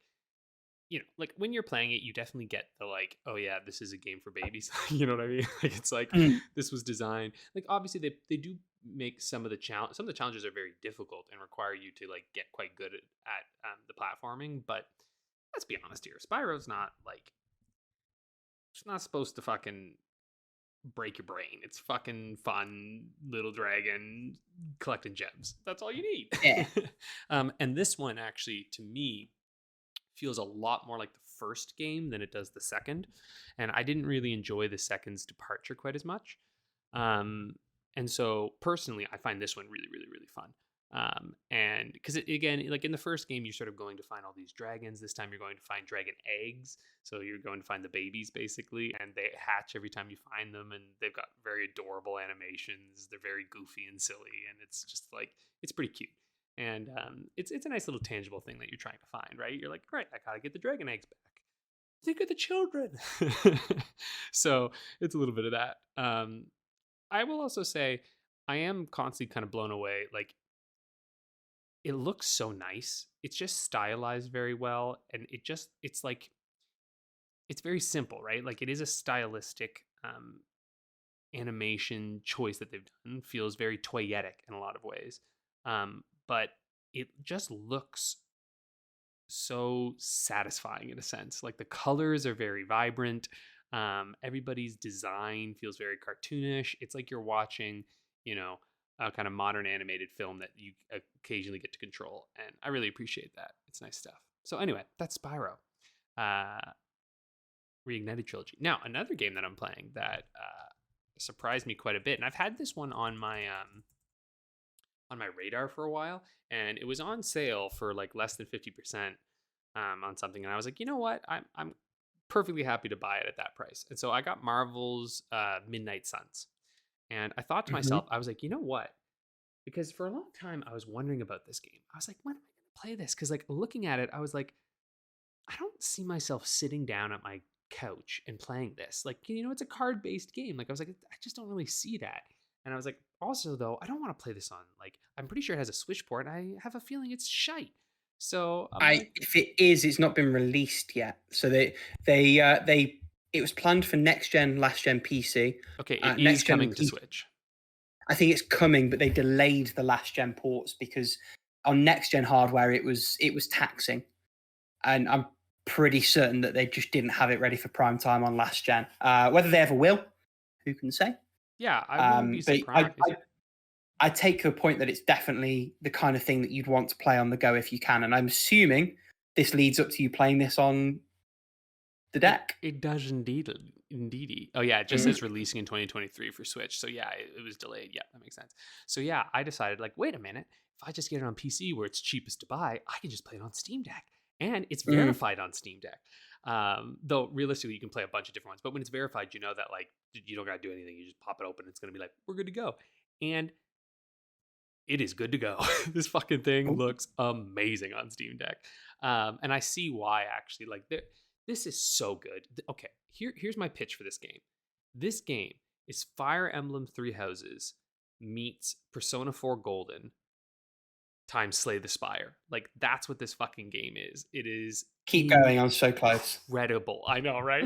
you know, like when you're playing it, you definitely get the like, oh yeah, this is a game for babies. You know what I mean? Like it's like this was designed. Like obviously they do make some of the challenges are very difficult and require you to like get quite good at the platforming. But let's be honest here, Spyro's not like, it's not supposed to fucking break your brain. It's fucking fun, little dragon collecting gems. That's all you need. Yeah. And this one actually, to me, feels a lot more like the first game than it does the second. And I didn't really enjoy the second's departure quite as much. And so personally, I find this one really, really, really fun. And because again, like in the first game, you're sort of going to find all these dragons. This time you're going to find dragon eggs. So you're going to find the babies basically, and they hatch every time you find them. And they've got very adorable animations. They're very goofy and silly. And it's just like, it's pretty cute. And it's a nice little tangible thing that you're trying to find, right? You're like, right, I gotta get the dragon eggs back. Think of the children. So it's a little bit of that. I will also say I am constantly kind of blown away. Like it looks so nice. It's just stylized very well, and it's like it's very simple, right? Like it is a stylistic animation choice that they've done. Feels very toyetic in a lot of ways, but it just looks so satisfying in a sense. Like the colors are very vibrant. Everybody's design feels very cartoonish. It's like you're watching, you know, a kind of modern animated film that you occasionally get to control, and I really appreciate that. It's nice stuff. So anyway, that's Spyro. Reignited Trilogy. Now, another game that I'm playing that surprised me quite a bit, and I've had this one on my radar for a while, and it was on sale for like less than 50% on something, and I was like, you know what, I'm perfectly happy to buy it at that price. And so I got Marvel's Midnight Suns, and I thought to myself, I was like, you know what, because for a long time I was wondering about this game. I was like, when am I going to play this? Because like looking at it, I was like, I don't see myself sitting down at my couch and playing this. Like, you know, it's a card-based game. Like I was like, I just don't really see that. And I was like, also though, I don't want to play this on, like, I'm pretty sure it has a Switch port, and I have a feeling it's shite. So if it is, it's not been released yet. So it was planned for next gen, last gen PC. Okay, it is coming to Switch. I think it's coming, but they delayed the last gen ports because on next gen hardware it was taxing, and I'm pretty certain that they just didn't have it ready for prime time on last gen. Whether they ever will, who can say? Yeah, I wouldn't be surprised. I take your point that it's definitely the kind of thing that you'd want to play on the go if you can, and I'm assuming this leads up to you playing this on the deck. It does indeed. Oh yeah, it just says releasing in 2023 for Switch. So yeah, it was delayed. Yeah, that makes sense. So yeah, I decided, like, wait a minute, if I just get it on PC where it's cheapest to buy, I can just play it on Steam Deck, and it's verified on Steam Deck. Though realistically, you can play a bunch of different ones, but when it's verified, you know that like you don't gotta do anything. You just pop it open. It's gonna be like, we're good to go, and it is good to go. This fucking thing looks amazing on Steam Deck, and I see why actually. Like this is so good. Okay, here's my pitch for this game. This game is Fire Emblem Three Houses meets Persona 4 Golden times Slay the Spire. Like that's what this fucking game is. It is. Keep going. I'm so close. Incredible. I know, right?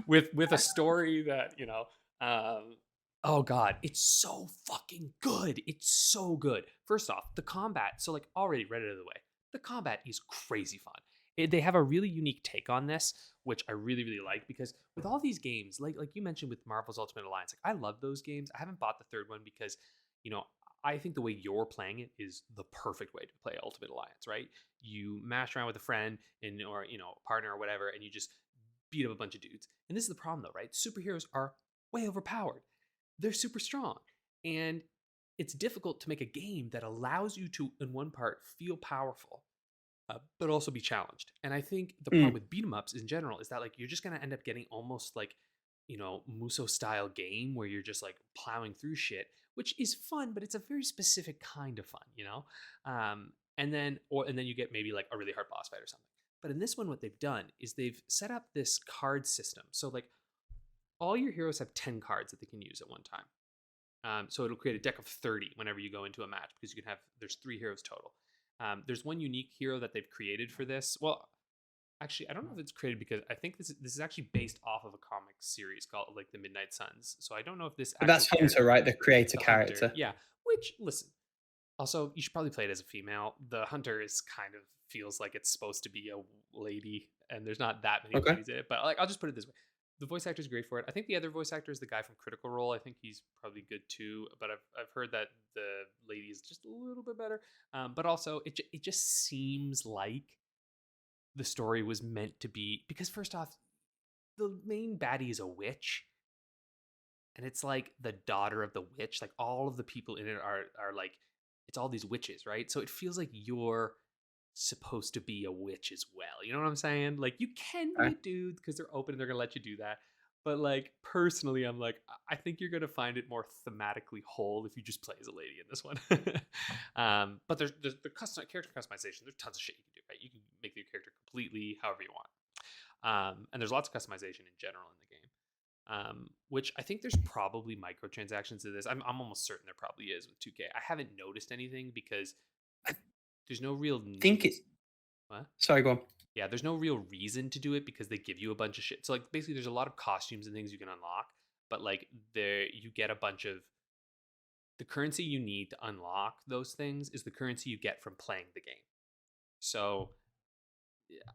with a story that, you know, oh god, it's so fucking good. It's so good. First off, the combat. So like already right out of the way, the combat is crazy fun. They have a really unique take on this, which I really, really like, because with all these games, like you mentioned with Marvel's Ultimate Alliance, like I love those games. I haven't bought the third one because, you know, I think the way you're playing it is the perfect way to play Ultimate Alliance, right? You mash around with a friend or, you know, partner or whatever, and you just beat up a bunch of dudes. And this is the problem though, right? Superheroes are way overpowered. They're super strong. And it's difficult to make a game that allows you to, in one part, feel powerful, but also be challenged. And I think the problem with beat 'em ups in general is that like you're just going to end up getting almost like, you know, Muso style game where you're just like plowing through shit, which is fun, but it's a very specific kind of fun, you know? And then you get maybe like a really hard boss fight or something. But in this one, what they've done is they've set up this card system. So like all your heroes have 10 cards that they can use at one time. So it'll create a deck of 30 whenever you go into a match, because there's 3 heroes total. There's one unique hero that they've created for this. Well, actually, I don't know if it's created, because I think this is actually based off of a comic series called like the Midnight Suns. So I don't know if this. But that's Hunter, right? The creator character. Hunter. Yeah. Which, listen. Also, you should probably play it as a female. The Hunter is kind of feels like it's supposed to be a lady, and there's not that many ladies in it. But like, I'll just put it this way: the voice actor is great for it. I think the other voice actor is the guy from Critical Role. I think he's probably good too. But I've heard that the lady is just a little bit better. But also, it just seems like the story was meant to be, because first off, the main baddie is a witch, and it's like the daughter of the witch. Like all of the people in it are like, it's all these witches, right? So it feels like you're supposed to be a witch as well. You know what I'm saying? Like you can be a dude because they're open and they're gonna let you do that. But like personally, I'm like, I think you're gonna find it more thematically whole if you just play as a lady in this one. But there's the character customization. There's tons of shit you can do, right? You can make your character completely however you want. And there's lots of customization in general in the game. Which I think there's probably microtransactions to this. I'm almost certain there probably is with 2K. I haven't noticed anything because there's no real think need. it's What? sorry, go on. Yeah, there's no real reason to do it because they give you a bunch of shit. So like basically there's a lot of costumes and things you can unlock, but like there you get a bunch of the currency you need to unlock those things is the currency you get from playing the game. So yeah,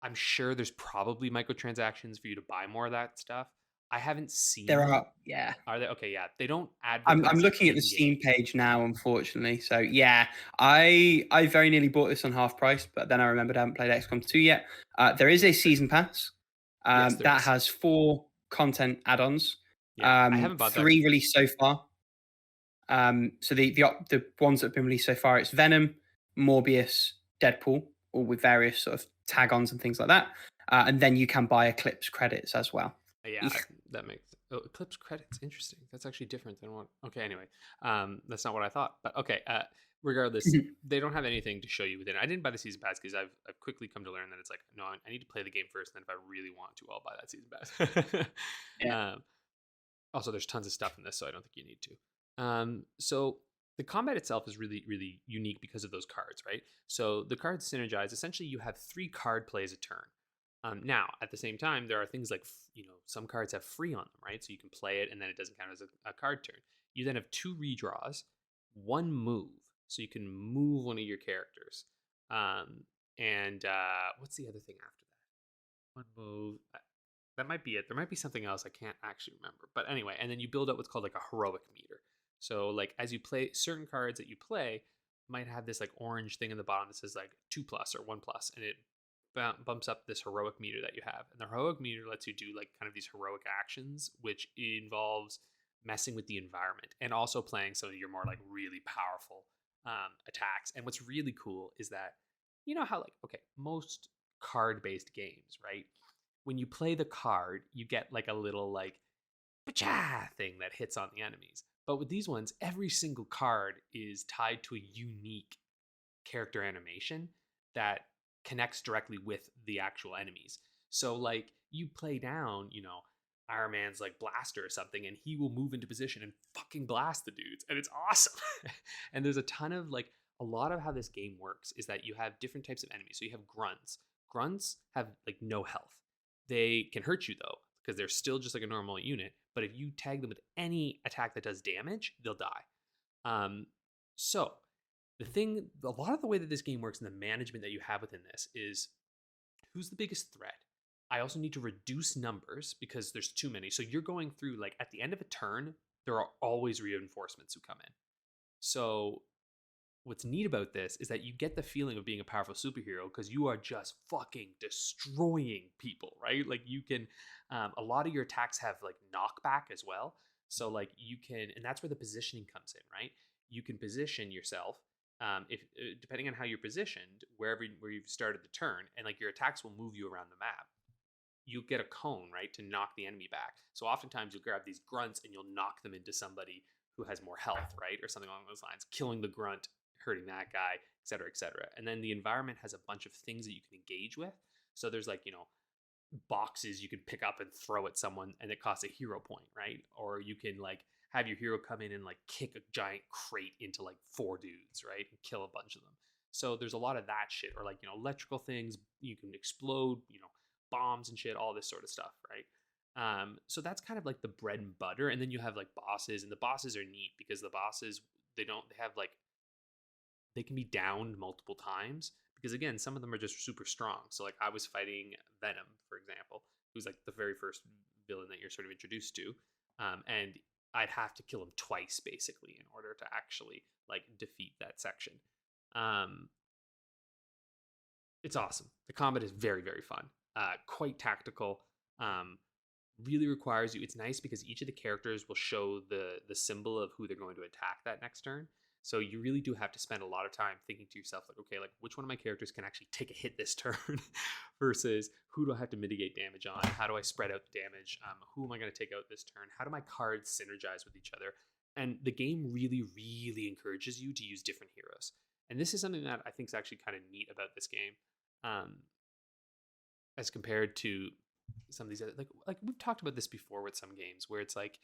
I'm sure there's probably microtransactions for you to buy more of that stuff. I haven't seen There them. are, yeah. Are they? Okay, yeah. They don't I'm advertise it looking at the in Steam game. page now, unfortunately. So yeah, I very nearly bought this on half price, but then I remembered I haven't played XCOM 2 yet. There is a season pass Yes, there that is. has 4 content add-ons. Yeah, I haven't bought that. 3 released so far. So the ones that have been released so far, it's Venom, Morbius, Deadpool, all with various sort of tag-ons and things like that. And then you can buy Eclipse credits as well. Yeah, that makes Eclipse credits interesting. That's actually different than what. Okay, anyway, that's not what I thought. But okay, regardless, they don't have anything to show you within. I didn't buy the season pass because I've quickly come to learn that it's like no, I need to play the game first, and then if I really want to, I'll buy that season pass. Yeah. Also, there's tons of stuff in this, so I don't think you need to. So the combat itself is really, really unique because of those cards, right? So the cards synergize. Essentially, you have 3 card plays a turn. Now, at the same time, there are things like, some cards have free on them, right? So you can play it and then it doesn't count as a card turn. You then have 2 redraws, 1 move. So you can move one of your characters. And what's the other thing after that? 1 move. That might be it. There might be something else I can't actually remember. But anyway, and then you build up what's called like a heroic meter. So like as you play certain cards that you play might have this like orange thing in the bottom that says like 2+ or 1+, and it bumps up this heroic meter that you have. And the heroic meter lets you do like kind of these heroic actions, which involves messing with the environment and also playing some of your more like really powerful attacks. And what's really cool is that you know how like okay, most card-based games, right? When you play the card, you get like a little like pacha thing that hits on the enemies. But with these ones, every single card is tied to a unique character animation that connects directly with the actual enemies. So like you play down, Iron Man's like blaster or something, and he will move into position and fucking blast the dudes, and it's awesome. And there's a ton of like a lot of how this game works is that you have different types of enemies. So you have grunts. Grunts have like no health. They can hurt you though, because they're still just like a normal unit. But if you tag them with any attack that does damage, they'll die. So a lot of the way that this game works and the management that you have within this is who's the biggest threat. I also need to reduce numbers because there's too many. So you're going through like at the end of a turn, there are always reinforcements who come in. So what's neat about this is that you get the feeling of being a powerful superhero because you are just fucking destroying people, right? Like you can, a lot of your attacks have like knockback as well. So like you can, and that's where the positioning comes in, right? You can position yourself if depending on how you're positioned, where you've started the turn, and like your attacks will move you around the map. You'll get a cone, right, to knock the enemy back. So oftentimes you'll grab these grunts and you'll knock them into somebody who has more health, right, or something along those lines, killing the grunt, hurting that guy, et cetera, et cetera. And then the environment has a bunch of things that you can engage with. So there's like, boxes you can pick up and throw at someone and it costs a hero point, right? Or you can like have your hero come in and like kick a giant crate into like 4 dudes, right? And kill a bunch of them. So there's a lot of that shit, or like, electrical things, you can explode, bombs and shit, all this sort of stuff, right? So that's kind of like the bread and butter. And then you have like bosses, and the bosses are neat because the bosses, they have like, they can be downed multiple times because again, some of them are just super strong. So like I was fighting Venom, for example, who's like the very first villain that you're sort of introduced to, and I'd have to kill him twice basically in order to actually like defeat that section. It's awesome. The combat is very, very fun. Quite tactical. Really requires you. It's nice because each of the characters will show the symbol of who they're going to attack that next turn. So you really do have to spend a lot of time thinking to yourself, like, okay, like which one of my characters can actually take a hit this turn versus who do I have to mitigate damage on? How do I spread out the damage? Who am I going to take out this turn? How do my cards synergize with each other? And the game really, really encourages you to use different heroes. And this is something that I think is actually kind of neat about this game, as compared to some of these other, like we've talked about this before with some games where it's like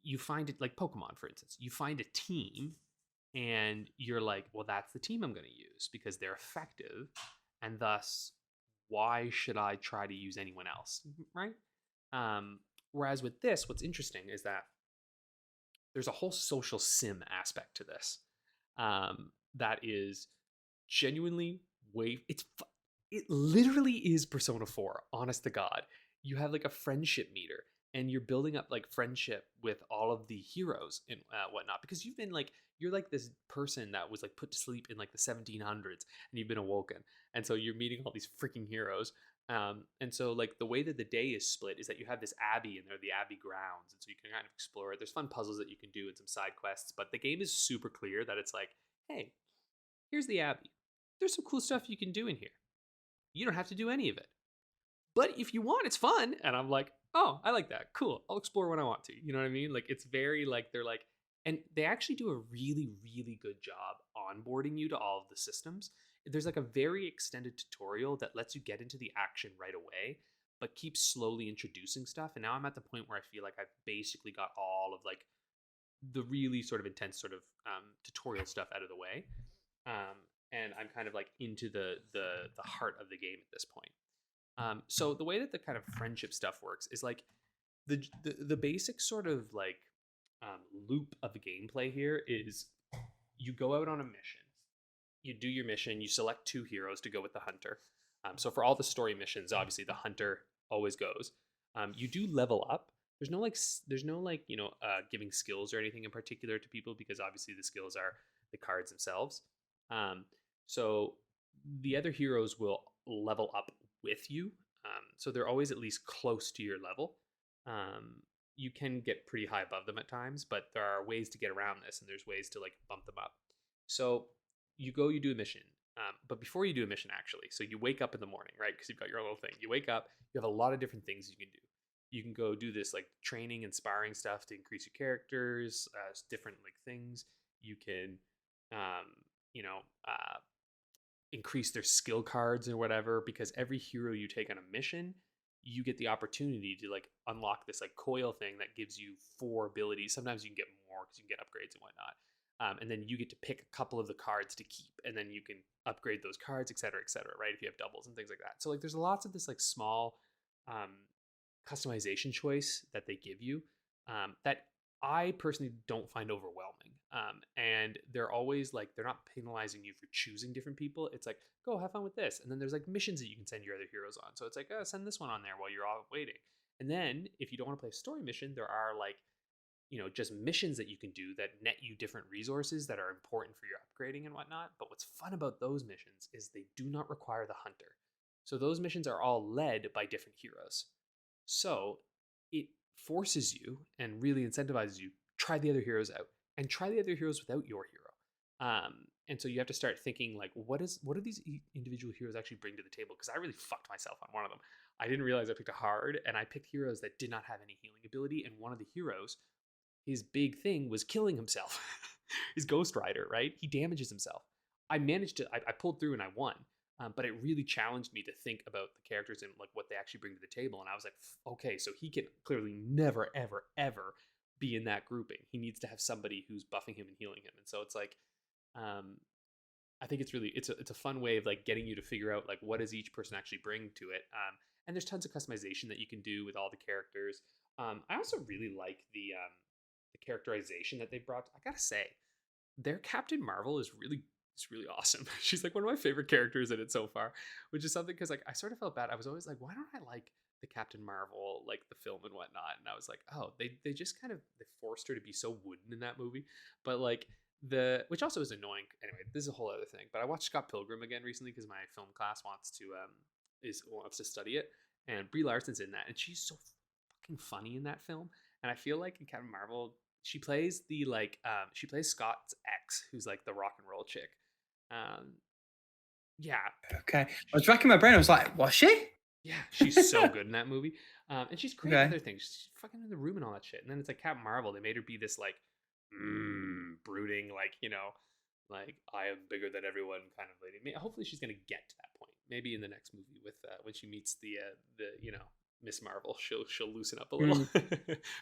you find it like Pokemon, for instance, you find a team and you're like, well, that's the team I'm going to use because they're effective, and thus, why should I try to use anyone else, right? Whereas with this, what's interesting is that there's a whole social sim aspect to this, that is genuinely it literally is Persona 4, honest to God. You have like a friendship meter, and you're building up like friendship with all of the heroes and whatnot, because you're like this person that was like put to sleep in like the 1700s, and you've been awoken, and so you're meeting all these freaking heroes. And so like the way that the day is split is that you have this abbey, and they're the abbey grounds, and so you can kind of explore it. There's fun puzzles that you can do and some side quests, but the game is super clear that it's like, hey, here's the abbey. There's some cool stuff you can do in here. You don't have to do any of it. But if you want, it's fun. And I'm like, oh, I like that. Cool. I'll explore when I want to. You know what I mean? Like, it's very like, they're like, and they actually do a really, really good job onboarding you to all of the systems. There's like a very extended tutorial that lets you get into the action right away, but keeps slowly introducing stuff. And now I'm at the point where I feel like I've basically got all of like the really sort of intense sort of tutorial stuff out of the way. And I'm kind of like into the heart of the game at this point. So the way that the kind of friendship stuff works is like the basic sort of like loop of the gameplay here is you go out on a mission, you do your mission, you select two heroes to go with the hunter. So for all the story missions, obviously the hunter always goes. You do level up. There's no like giving skills or anything in particular to people, because obviously the skills are the cards themselves. So the other heroes will level up with you. So they're always at least close to your level. You can get pretty high above them at times, but there are ways to get around this, and there's ways to like bump them up. So you do a mission. But before you do a mission, actually, so you wake up in the morning, right? Because you've got your little thing. You wake up, you have a lot of different things you can do. You can go do this like training and sparring stuff to increase your characters, different like things. You can, you know, increase their skill cards or whatever, because every hero you take on a mission, you get the opportunity to like unlock this like coil thing that gives you 4 abilities. Sometimes you can get more because you can get upgrades and whatnot. And then you get to pick a couple of the cards to keep, and then you can upgrade those cards, et cetera, right? If you have doubles and things like that. So like there's lots of this like small customization choice that they give you, that I personally don't find overwhelming. And they're always like, they're not penalizing you for choosing different people. It's like, go have fun with this. And then there's like missions that you can send your other heroes on. So it's like, oh, send this one on there while you're all waiting. And then if you don't want to play a story mission, there are like, just missions that you can do that net you different resources that are important for your upgrading and whatnot. But what's fun about those missions is they do not require the hunter. So those missions are all led by different heroes. So it forces you and really incentivizes you, try the other heroes out and try the other heroes without your hero. And so you have to start thinking like, what do these individual heroes actually bring to the table? Because I really fucked myself on one of them. I didn't realize I picked a hard, and I picked heroes that did not have any healing ability. And one of the heroes, his big thing was killing himself. His Ghost Rider, right? He damages himself. I pulled through and I won. But it really challenged me to think about the characters and like what they actually bring to the table. And I was like, okay, so he can clearly never, ever, ever be in that grouping. He needs to have somebody who's buffing him and healing him. And so it's like, I think it's a fun way of like getting you to figure out like what does each person actually bring to it. And there's tons of customization that you can do with all the characters. I also really like the characterization that they brought. I gotta say, their Captain Marvel is really awesome. She's like one of my favorite characters in it so far, which is something because like I sort of felt bad. I was always like, why don't I like the Captain Marvel, like the film and whatnot? And I was like, oh, they just kind of they forced her to be so wooden in that movie. But like which also is annoying. Anyway, this is a whole other thing. But I watched Scott Pilgrim again recently because my film class wants to study it, and Brie Larson's in that, and she's so fucking funny in that film. And I feel like in Captain Marvel, she plays she plays Scott's ex, who's like the rock and roll chick. Yeah. Okay. I was racking my brain. I was like, was she? Yeah, she's so good in that movie. And she's great in Okay. other things. She's fucking in the room and all that shit. And then it's like Captain Marvel, they made her be this like brooding, like, like I am bigger than everyone kind of lady. Hopefully she's gonna get to that point. Maybe in the next movie with when she meets the Miss Marvel. She'll loosen up a little.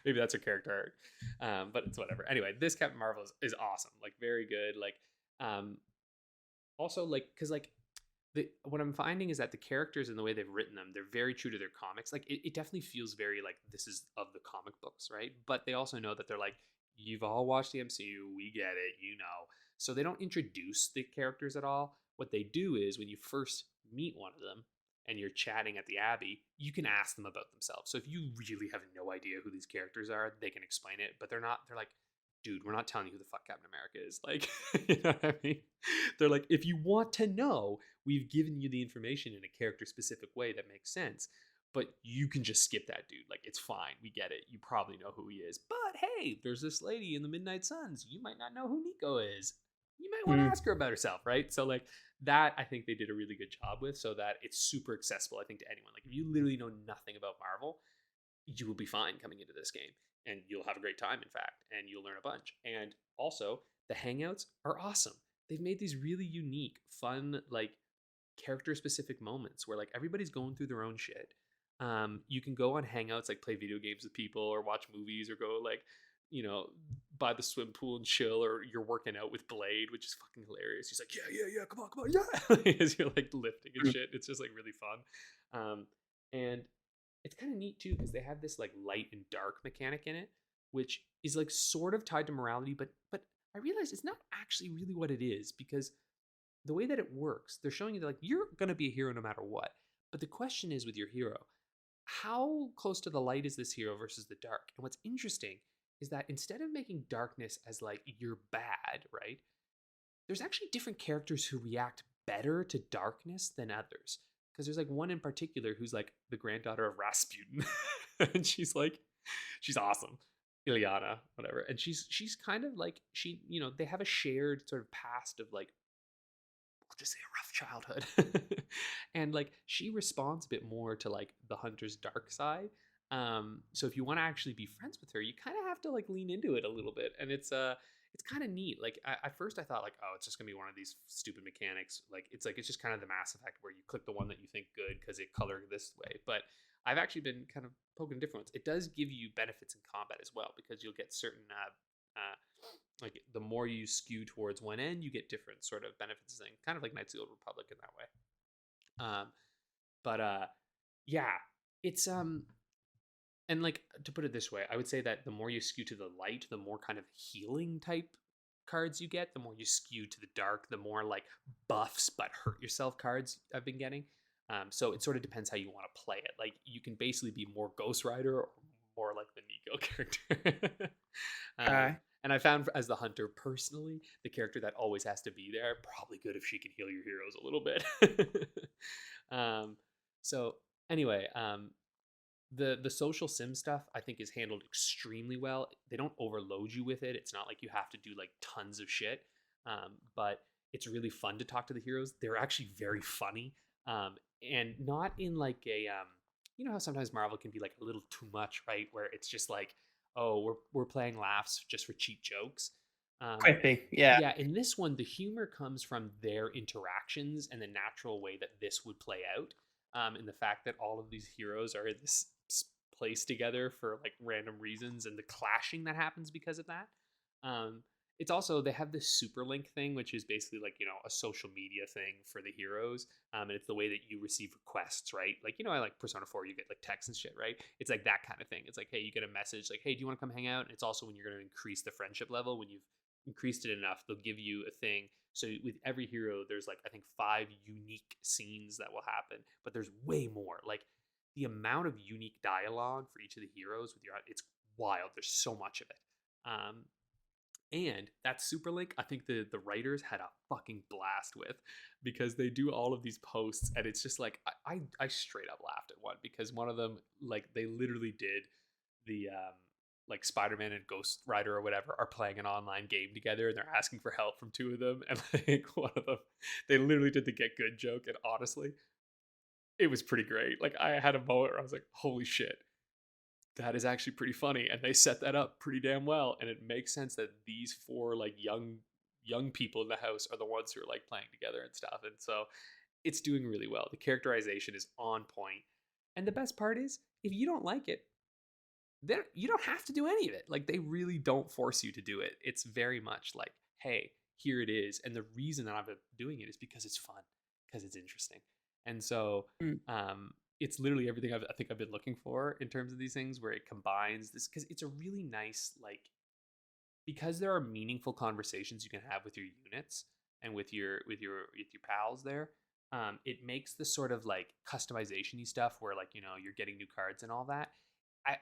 Maybe that's her character arc. But it's whatever. Anyway, this Captain Marvel is awesome. Like very good. Like also like because like what I'm finding is that the characters and the way they've written them, they're very true to their comics. Like it definitely feels very like this is of the comic books, right? But they also know that they're like, you've all watched the MCU, we get it, you know. So they don't introduce the characters at all. What they do is when you first meet one of them and you're chatting at the Abbey, you can ask them about themselves. So if you really have no idea who these characters are, they can explain it, but they're like, dude, we're not telling you who the fuck Captain America is. Like, you know what I mean? They're like, if you want to know, we've given you the information in a character specific way that makes sense, but you can just skip that dude. Like, it's fine. We get it. You probably know who he is. But hey, there's this lady in the Midnight Suns. You might not know who Nico is. You might want to ask her about herself, right? So like that, I think they did a really good job with, so that it's super accessible, I think, to anyone. Like if you literally know nothing about Marvel, you will be fine coming into this game. And you'll have a great time, in fact, and you'll learn a bunch. And also, the hangouts are awesome. They've made these really unique, fun, like character-specific moments where like everybody's going through their own shit. You can go on hangouts, like play video games with people, or watch movies, or go like, you know, by the swim pool and chill, or you're working out with Blade, which is fucking hilarious. He's like, yeah, come on, yeah, as you're like lifting and shit. It's just like really fun. And it's kind of neat too because they have this like light and dark mechanic in it, which is like sort of tied to morality, but I realize it's not actually really what it is, because the way that it works, they're showing you that like you're gonna be a hero no matter what. But the question is with your hero, how close to the light is this hero versus the dark? And what's interesting is that instead of making darkness as like you're bad, right? There's actually different characters who react better to darkness than others. Because there's like one in particular who's like the granddaughter of Rasputin. And she's awesome. Ilyana, whatever. And she's kind of like, you know, they have a shared sort of past of like, we'll just say a rough childhood. And like she responds a bit more to like the hunter's dark side. So if you want to actually be friends with her, you kind of have to like lean into it a little bit. And it's kind of neat. Like at first I thought like, oh, it's just gonna be one of these stupid mechanics. Like it's just kind of the Mass Effect where you click the one that you think good because it colored this way. But I've actually been kind of poking different ones. It does give you benefits in combat as well, because you'll get certain like the more you skew towards one end, you get different sort of benefits, and kind of like Knights of the Old Republic in that way. Yeah, it's and like to put it this way, I would say that the more you skew to the light, the more kind of healing type cards you get. The more you skew to the dark, the more like buffs but hurt yourself cards I've been getting. So it sort of depends how you want to play it. Like you can basically be more Ghost Rider or more like the Nico character. And I found as the hunter personally, the character that always has to be there, probably good if she can heal your heroes a little bit. So anyway, the social sim stuff I think is handled extremely well. They don't overload you with it. It's not like you have to do like tons of shit. But it's really fun to talk to the heroes. They're actually very funny. And not in like a you know how sometimes Marvel can be like a little too much, right? Where it's just like, oh, we're playing laughs just for cheap jokes. Quippy, yeah. Yeah, in this one, the humor comes from their interactions and the natural way that this would play out. And the fact that all of these heroes are in this place together for like random reasons, and the clashing that happens because of that. It's also, they have this super link thing, which is basically like, you know, a social media thing for the heroes. And it's the way that you receive requests, right? Like, you know, I like Persona 4, you get like texts and shit, right? It's like that kind of thing. It's like, hey, you get a message like, hey, do you want to come hang out? And it's also when you're going to increase the friendship level. When you've increased it enough, they'll give you a thing. So with every hero, there's like, I think 5 unique scenes that will happen, but there's way more. Like the amount of unique dialogue for each of the heroes with it's wild. There's so much of it. And that super link, I think the writers had a fucking blast with, because they do all of these posts, and it's just like I straight up laughed at one, because one of them, like they literally did the like Spider-Man and Ghost Rider or whatever are playing an online game together, and they're asking for help from 2 of them, and like one of them, they literally did the get good joke, and honestly, it was pretty great. Like I had a moment where I was like, holy shit, that is actually pretty funny, and they set that up pretty damn well, and it makes sense that these 4 like young people in the house are the ones who are like playing together and stuff. And so it's doing really well. The characterization is on point, and the best part is if you don't like it, then you don't have to do any of it. Like, they really don't force you to do it. It's very much like, hey, here it is. And the reason that I've been doing it is because it's fun, because it's interesting. And so it's literally everything I think I've been looking for in terms of these things, where it combines this, because it's a really nice, like, because there are meaningful conversations you can have with your units and with your pals there. It makes the sort of like customization-y stuff where, like, you're getting new cards and all that.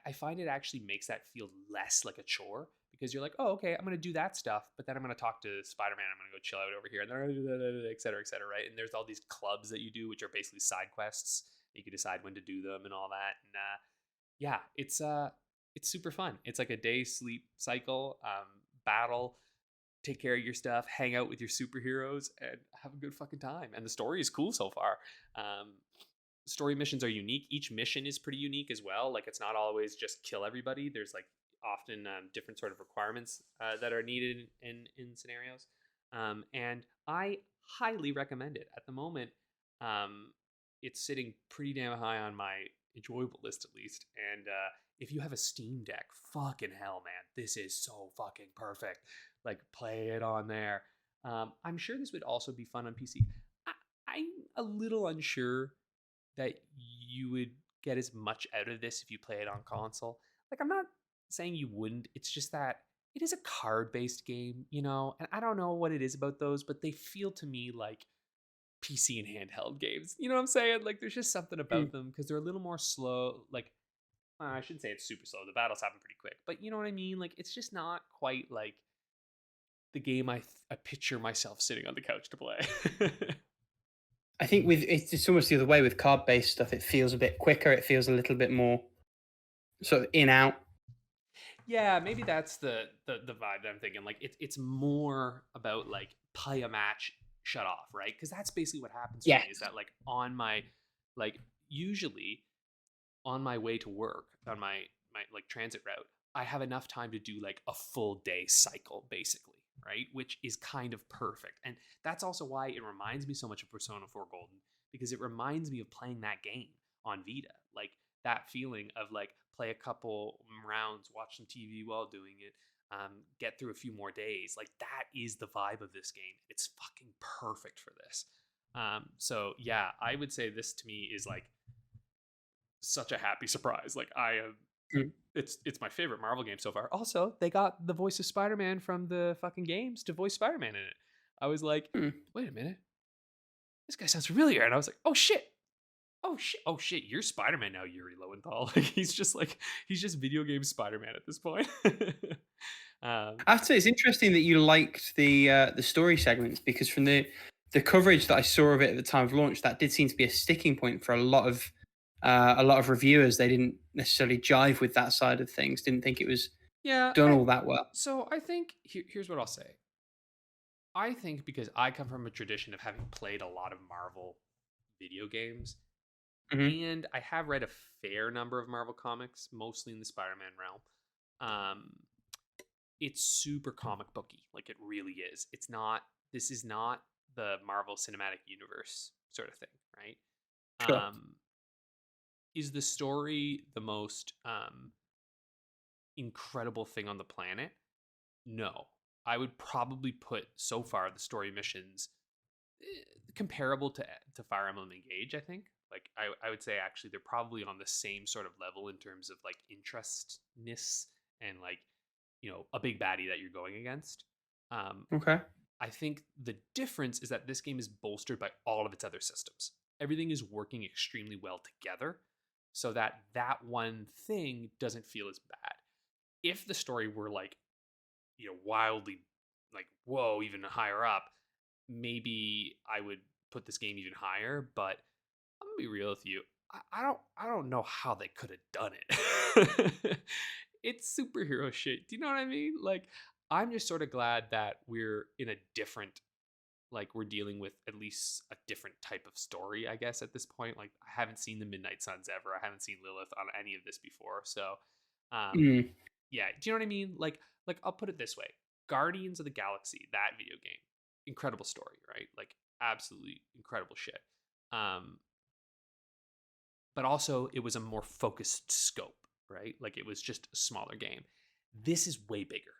I find it actually makes that feel less like a chore, because you're like, oh, okay, I'm going to do that stuff, but then I'm going to talk to Spider-Man. I'm going to go chill out over here, and then I'm going to do that, et cetera, right? And there's all these clubs that you do, which are basically side quests. You can decide when to do them and all that. And yeah, it's super fun. It's like a day sleep cycle, battle, take care of your stuff, hang out with your superheroes, and have a good fucking time. And the story is cool so far. Story missions are unique. Each mission is pretty unique as well. Like, it's not always just kill everybody. There's like often different sort of requirements that are needed in scenarios. And I highly recommend it. At the moment, it's sitting pretty damn high on my enjoyable list, at least. And if you have a Steam Deck, fucking hell, man, this is so fucking perfect. Like, play it on there. I'm sure this would also be fun on PC. I'm a little unsure that you would get as much out of this if you play it on console. Like, I'm not saying you wouldn't. It's just that it is a card-based game, and I don't know what it is about those, but they feel to me like PC and handheld games. You know what I'm saying? Like, there's just something about them, because they're a little more slow. Like, I shouldn't say it's super slow. The battles happen pretty quick, but you know what I mean? Like, it's just not quite like the game I picture myself sitting on the couch to play. I think it's almost the other way with card-based stuff. It feels a bit quicker. It feels a little bit more sort of in out. Yeah, maybe that's the vibe that I'm thinking. Like, it's more about like play a match, shut off, right? Because that's basically what happens for me. Is that like on my usually on my way to work on my like transit route, I have enough time to do like a full day cycle basically, right? Which is kind of perfect. And that's also why it reminds me so much of Persona 4 Golden, because it reminds me of playing that game on Vita. Like, that feeling of like play a couple rounds, watch some TV while doing it, get through a few more days. Like, that is the vibe of this game. It's fucking perfect for this. So yeah, I would say this to me is like such a happy surprise. Like, I am it's my favorite Marvel game so far. Also, they got the voice of Spider-Man from the fucking games to voice Spider-Man in it. I was like, wait a minute, this guy sounds familiar. And I was like, oh shit, you're Spider-Man now, Yuri Lowenthal. Like, he's just video game Spider-Man at this point. I have to say, it's interesting that you liked the story segments, because from the coverage that I saw of it at the time of launch, that did seem to be a sticking point for a lot of reviewers. They didn't necessarily jive with that side of things. Didn't think it was done all that well. So I think here's what I'll say. I think because I come from a tradition of having played a lot of Marvel video games, and I have read a fair number of Marvel comics, mostly in the Spider-Man realm. It's super comic booky. Like, it really is. This is not the Marvel Cinematic Universe sort of thing, right? Sure. Is the story the most incredible thing on the planet? No. I would probably put, so far, the story missions comparable to Fire Emblem Engage, I think. Like, I would say actually they're probably on the same sort of level in terms of like interestness and like, a big baddie that you're going against. Okay. I think the difference is that this game is bolstered by all of its other systems. Everything is working extremely well together, so that one thing doesn't feel as bad. If the story were like, wildly like, whoa, even higher up, maybe I would put this game even higher. But I'm gonna be real with you. I don't know how they could have done it. It's superhero shit. Do you know what I mean? Like, I'm just sort of glad that we're in a different, like, we're dealing with at least a different type of story, I guess, at this point. Like, I haven't seen the Midnight Suns ever. I haven't seen Lilith on any of this before. So, yeah, do you know what I mean? Like I'll put it this way. Guardians of the Galaxy, that video game, incredible story, right? Like, absolutely incredible shit. but also it was a more focused scope, right? Like it was just a smaller game. This is way bigger.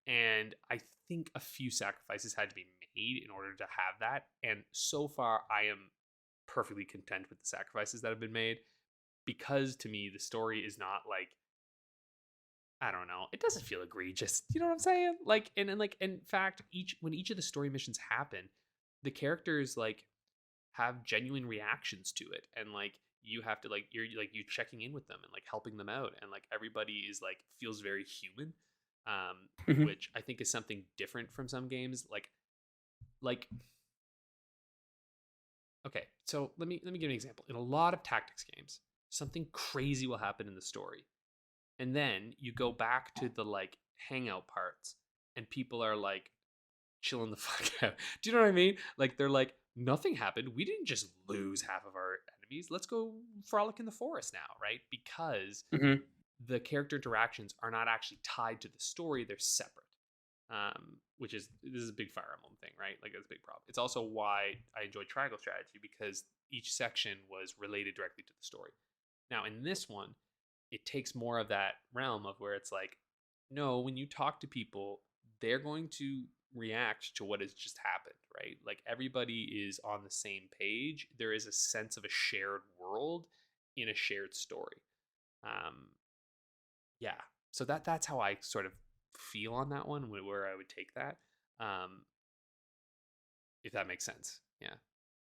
And I think a few sacrifices had to be made in order to have that. And so far, I am perfectly content with the sacrifices that have been made, because to me, the story is not like, I don't know, it doesn't feel egregious. You know what I'm saying? Like, and like, in fact, when each of the story missions happen, the characters like have genuine reactions to it, and like you have to like you're checking in with them and like helping them out, and like everybody is like feels very human, Mhm. which I think is something different from some games. Like okay, so let me give you an example. In a lot of tactics games, something crazy will happen in the story, and then you go back to the like hangout parts, and people are like chilling the fuck out. Do you know what I mean? Like they're like, nothing happened. We didn't just lose half of our enemies. Let's go frolic in the forest now, right? Because Mhm. the character interactions are not actually tied to the story; they're separate. Which is, this is a big Fire Emblem thing, right? Like that's a big problem. It's also why I enjoy Triangle Strategy, because each section was related directly to the story. Now in this one, it takes more of that realm of where it's like, no, when you talk to people, they're going to react to what has just happened, right? Like everybody is on the same page. There is a sense of a shared world in a shared story. Um, yeah. So that's how I sort of feel on that one, where I would take that. Um, if that makes sense. Yeah.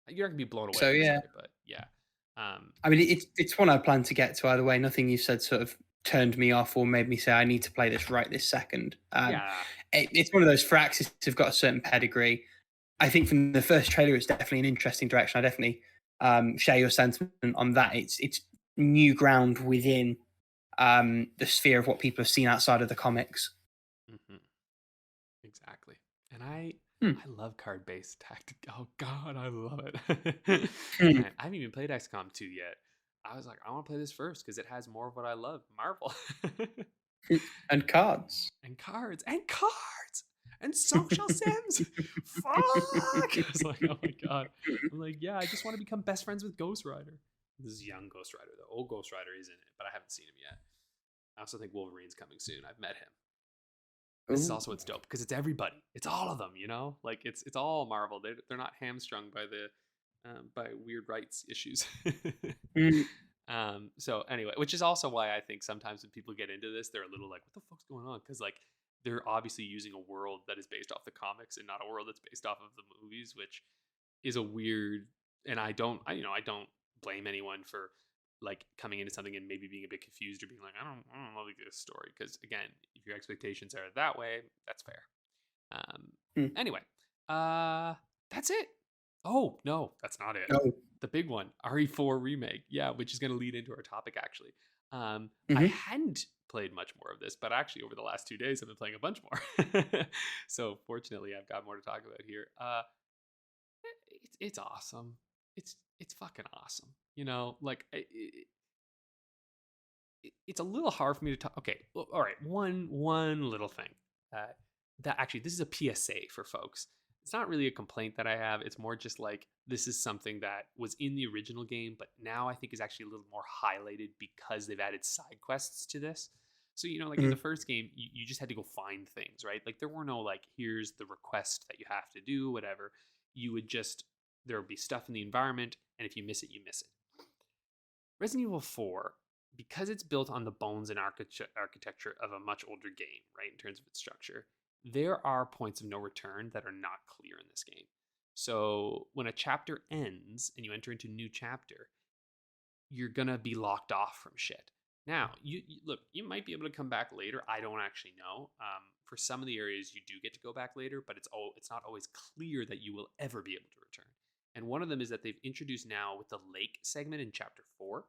You're not gonna be blown away So by the yeah, story, but yeah. I mean, it's one I plan to get to either way. Nothing you said sort of turned me off or made me say I need to play this right this second. Yeah. It's one of those Firaxis have got a certain pedigree. I think from the first trailer, it's definitely an interesting direction. I definitely share your sentiment on that. It's new ground within the sphere of what people have seen outside of the comics. Hmm. Exactly. And I Hmm. love card-based tactic. Oh god, I love it. Hmm. Man, I haven't even played XCOM 2 yet. I was like, I want to play this first because it has more of what I love, Marvel. And cards. And cards. And cards. And social sims. Fuck. I was like, oh my god. I'm like, yeah, I just want to become best friends with Ghost Rider. This is young Ghost Rider, though. Old Ghost Rider is in it, but I haven't seen him yet. I also think Wolverine's coming soon. I've met him. This is Ooh. also what's dope, because it's everybody. It's all of them, you know. Like it's all Marvel. They're not hamstrung by the by weird rights issues. Mm. So anyway, which is also why I think sometimes when people get into this, they're a little like, "What the fuck's going on?" Because like they're obviously using a world that is based off the comics and not a world that's based off of the movies, which is a weird. And I don't blame anyone for like coming into something and maybe being a bit confused or being like, I don't love this story, because again, if your expectations are that way, that's fair. Mm. Anyway, that's it. Oh no, that's not it. Oh. The big one, RE4 remake, yeah, which is going to lead into our topic actually. I Mhm. hadn't played much more of this, but actually over the last 2 days, I've been playing a bunch more. So fortunately, I've got more to talk about here. It's awesome. It's fucking awesome. You know, like it's a little hard for me to talk. Okay, well, all right. One little thing. That actually, this is a PSA for folks. It's not really a complaint that I have. It's more just like, this is something that was in the original game, but now I think is actually a little more highlighted because they've added side quests to this. So, you know, like in the Mhm. first game, you just had to go find things, right? Like there were no like, here's the request that you have to do, whatever. You would just, there would be stuff in the environment, and if you miss it, you miss it. Resident Evil 4, because it's built on the bones and architecture of a much older game, right, in terms of its structure, there are points of no return that are not clear in this game. So when a chapter ends and you enter into a new chapter, you're going to be locked off from shit. Now, you look, you might be able to come back later. I don't actually know. For some of the areas, you do get to go back later, but it's not always clear that you will ever be able to return. And one of them is that they've introduced now with the lake segment in chapter 4.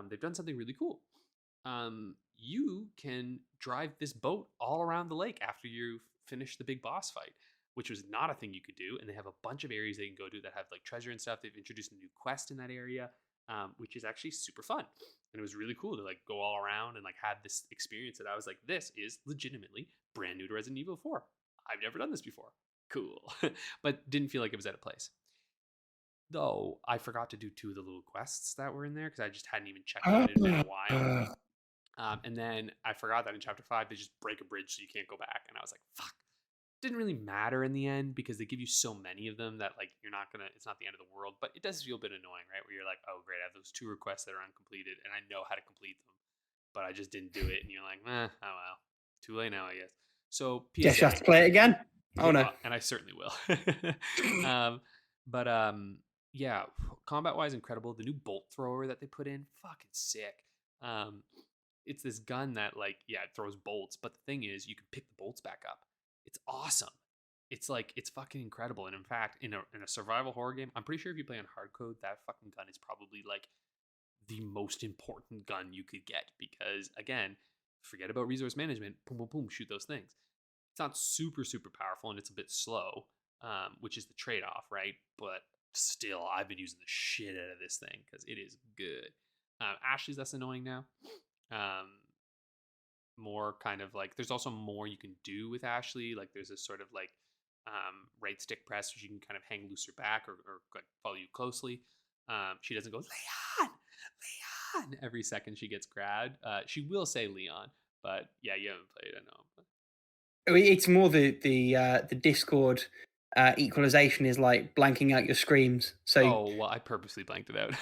They've done something really cool. You can drive this boat all around the lake after you finish the big boss fight, which was not a thing you could do. And they have a bunch of areas they can go to that have like treasure and stuff. They've introduced a new quest in that area, which is actually super fun. And it was really cool to like go all around and like have this experience that I was like, this is legitimately brand new to Resident Evil 4. I've never done this before. Cool. But didn't feel like it was out of place. though I forgot to do 2 of the little quests that were in there because I just hadn't even checked them. It had been a while. And then I forgot that in chapter 5 they just break a bridge so you can't go back, and I was like, fuck. Didn't really matter in the end because they give you so many of them that like it's not the end of the world, but it does feel a bit annoying, right? Where you're like, oh great, I have those 2 requests that are uncompleted and I know how to complete them, but I just didn't do it, and you're like, oh well, too late now, I guess. So Guess you have to play it again. Oh no. and I certainly will. But yeah, combat wise incredible. The new bolt thrower that they put in, fucking sick. It's this gun that like, yeah, it throws bolts, but the thing is you can pick the bolts back up. It's awesome. It's like, it's fucking incredible. And in fact, in a survival horror game, I'm pretty sure if you play on hard code, that fucking gun is probably like the most important gun you could get, because again, forget about resource management, boom boom boom, shoot those things. It's not super powerful and it's a bit slow, which is the trade-off, right? But still, I've been using the shit out of this thing because it is good. Ashley's less annoying now. More kind of like, there's also more you can do with Ashley. Like there's a sort of like right stick press, which you can kind of hang looser back or follow you closely. She doesn't go Leon every second she gets grabbed. She will say Leon, but yeah, you haven't played, I know. It's more the Discord equalization is like blanking out your screams. So oh well, I purposely blanked it out.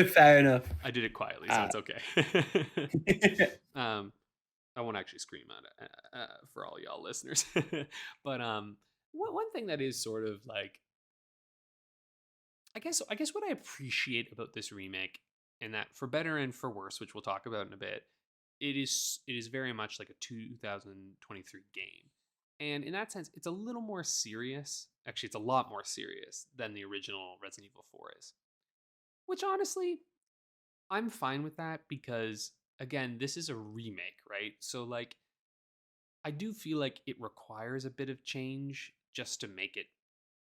fair enough. I did it quietly, so it's okay. I won't actually scream at it for all y'all listeners. But one thing that is sort of like, I guess what I appreciate about this remake, and that for better and for worse, which we'll talk about in a bit, it is very much like a 2023 game. And in that sense, it's a little more serious. Actually, it's a lot more serious than the original Resident Evil 4 is. Which honestly, I'm fine with that because, again, this is a remake, right? So, like, I do feel like it requires a bit of change just to make it,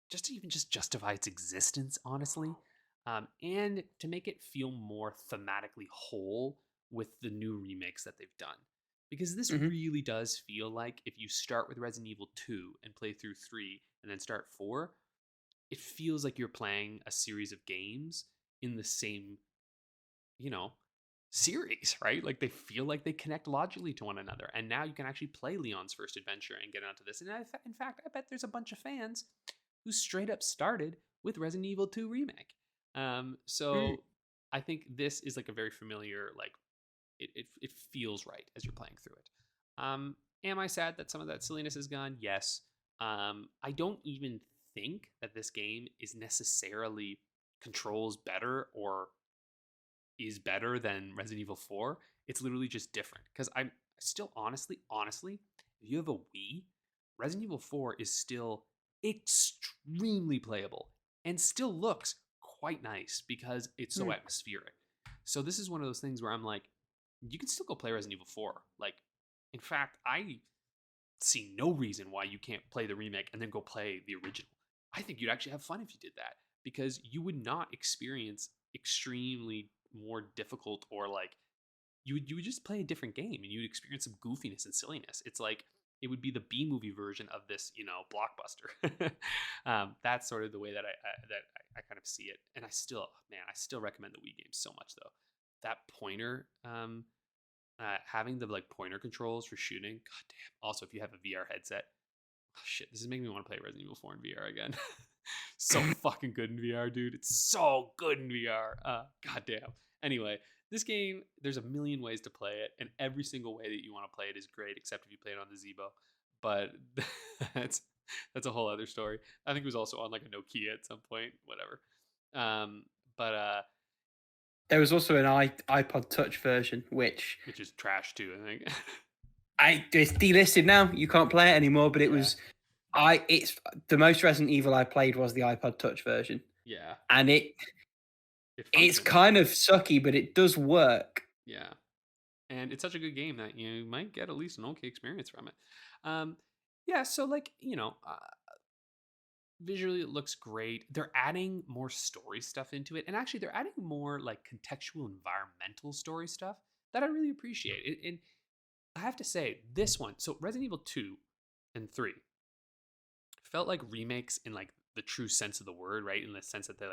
just to even just justify its existence, honestly. And to make it feel more thematically whole with the new remakes that they've done. Because this really does feel like if you start with Resident Evil 2 and play through 3 and then start 4, it feels like you're playing a series of games in the same, series, right? Like they feel like they connect logically to one another. And now you can actually play Leon's first adventure and get onto this. And in fact, I bet there's a bunch of fans who straight up started with Resident Evil 2 Remake. So I think this is like a very familiar, like, it feels right as you're playing through it. Am I sad that some of that silliness is gone? Yes. I don't even think that this game is necessarily controls better or is better than Resident Evil 4. It's literally just different. Because I'm still honestly, if you have a Wii, Resident Evil 4 is still extremely playable and still looks quite nice because it's so atmospheric. So this is one of those things where I'm like, you can still go play Resident Evil 4. Like, in fact, I see no reason why you can't play the remake and then go play the original. I think you'd actually have fun if you did that because you would not experience extremely more difficult or like you would just play a different game and you'd experience some goofiness and silliness. It's like it would be the B movie version of this, blockbuster. That's sort of the way that I kind of see it. And I still recommend the Wii game so much though. That pointer, having the like pointer controls for shooting, goddamn. Also, if you have a VR headset, oh, shit, this is making me want to play Resident Evil 4 in VR again. So fucking good in VR, dude. It's so good in VR. Goddamn. Anyway, this game, there's a million ways to play it, and every single way that you want to play it is great, except if you play it on the Zeebo. But that's a whole other story. I think it was also on like a Nokia at some point. Whatever. But there was also an iPod Touch version, which is trash too, I think. It's delisted now. You can't play it anymore. But it's the most Resident Evil I played was the iPod Touch version. Yeah, and it's kind of sucky, but it does work. Yeah, and it's such a good game that you might get at least an okay experience from it. Yeah, so like visually it looks great. They're adding more story stuff into it, and actually they're adding more like contextual environmental story stuff that I really appreciate. And I have to say, this one, so Resident Evil 2 and 3 felt like remakes in like the true sense of the word, right? In the sense that they're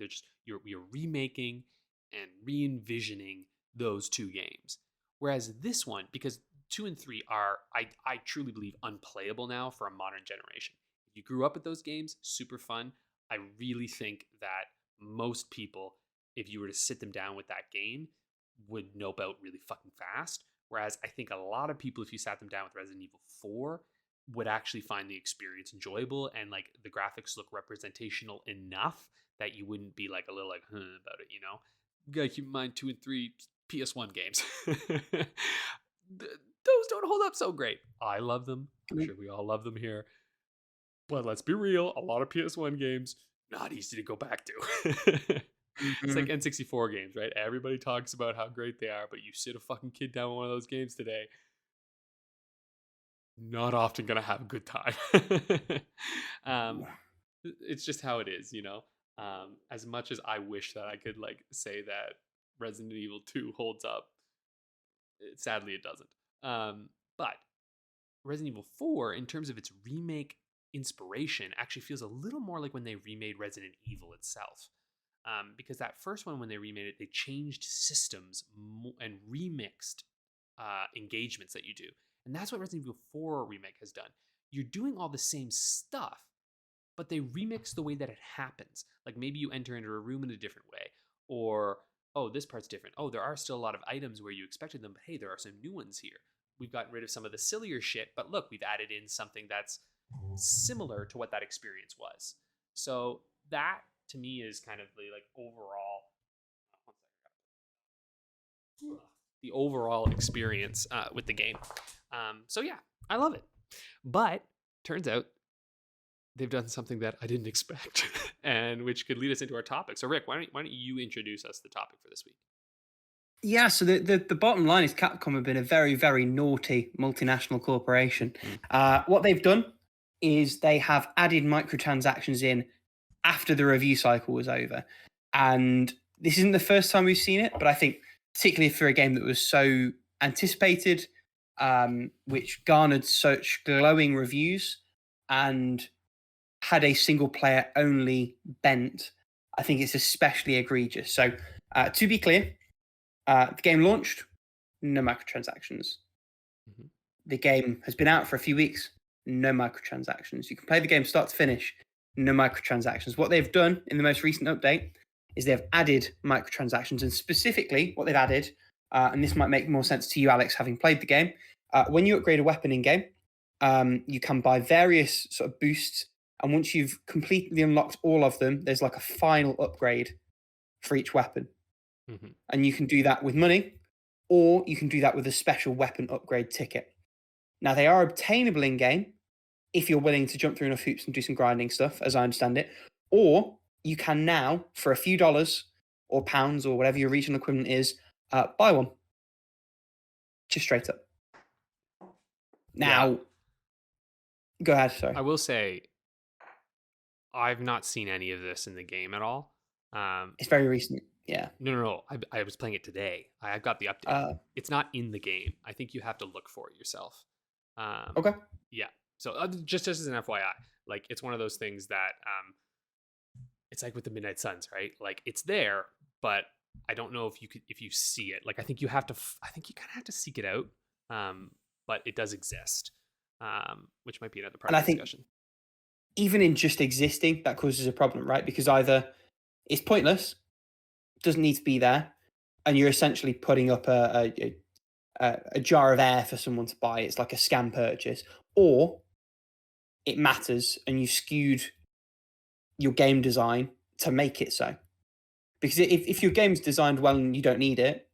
just you're remaking and re-envisioning those two games. Whereas this one, because 2 and 3 are, I truly believe, unplayable now for a modern generation. If you grew up with those games, super fun. I really think that most people, if you were to sit them down with that game, would nope out really fucking fast. Whereas I think a lot of people, if you sat them down with Resident Evil 4, would actually find the experience enjoyable, and like the graphics look representational enough that you wouldn't be like a little like about it, you know? You gotta keep in mind 2 and 3 PS1 games. Those don't hold up so great. I love them. I'm sure we all love them here. But let's be real, a lot of PS1 games, not easy to go back to. It's like N64 games, right? Everybody talks about how great they are, but you sit a fucking kid down with one of those games today, not often gonna have a good time. It's just how it is, you know? As much as I wish that I could like say that Resident Evil 2 holds up, sadly it doesn't. But Resident Evil 4, in terms of its remake inspiration, actually feels a little more like when they remade Resident Evil itself. Because that first one, when they remade it, they changed systems and remixed engagements that you do. And that's what Resident Evil 4 Remake has done. You're doing all the same stuff, but they remix the way that it happens. Like maybe you enter into a room in a different way, or, oh, this part's different. Oh, there are still a lot of items where you expected them, but hey, there are some new ones here. We've gotten rid of some of the sillier shit, but look, we've added in something that's similar to what that experience was. So that, to me, is kind of the like overall experience with the game. So yeah, I love it. But turns out they've done something that I didn't expect, and which could lead us into our topic. So Rick, why don't you introduce us the topic for this week? Yeah, so the bottom line is Capcom have been a very, very naughty multinational corporation. What they've done is they have added microtransactions in after the review cycle was over. And this isn't the first time we've seen it, but I think particularly for a game that was so anticipated, which garnered such glowing reviews and had a single player only bent, I think it's especially egregious. So to be clear, the game launched, no microtransactions. Mm-hmm. The game has been out for a few weeks, no microtransactions. You can play the game start to finish, no microtransactions. What they've done in the most recent update is they've added microtransactions, and specifically what they've added, and this might make more sense to you, Alex, having played the game, when you upgrade a weapon in game, you can buy various sort of boosts, and once you've completely unlocked all of them, there's like a final upgrade for each weapon. Mm-hmm. And you can do that with money, or you can do that with a special weapon upgrade ticket. Now, they are obtainable in-game if you're willing to jump through enough hoops and do some grinding stuff, as I understand it. Or you can now, for a few dollars or pounds or whatever your regional equivalent is, buy one. Just straight up. Now, go ahead, sorry. I will say, I've not seen any of this in the game at all. It's very recent. Yeah. No. I was playing it today. I've got the update. It's not in the game. I think you have to look for it yourself. Okay. Yeah. So just as an FYI, like it's one of those things that it's like with the Midnight Suns, right? Like it's there, but I don't know if you see it. Like I think you kind of have to seek it out. But it does exist, which might be another part of the discussion. Even in just existing, that causes a problem, right? Because either it's pointless, doesn't need to be there, and you're essentially putting up a jar of air for someone to buy. It's like a scam purchase, or it matters and you skewed your game design to make it so. Because if your game's designed well and you don't need it,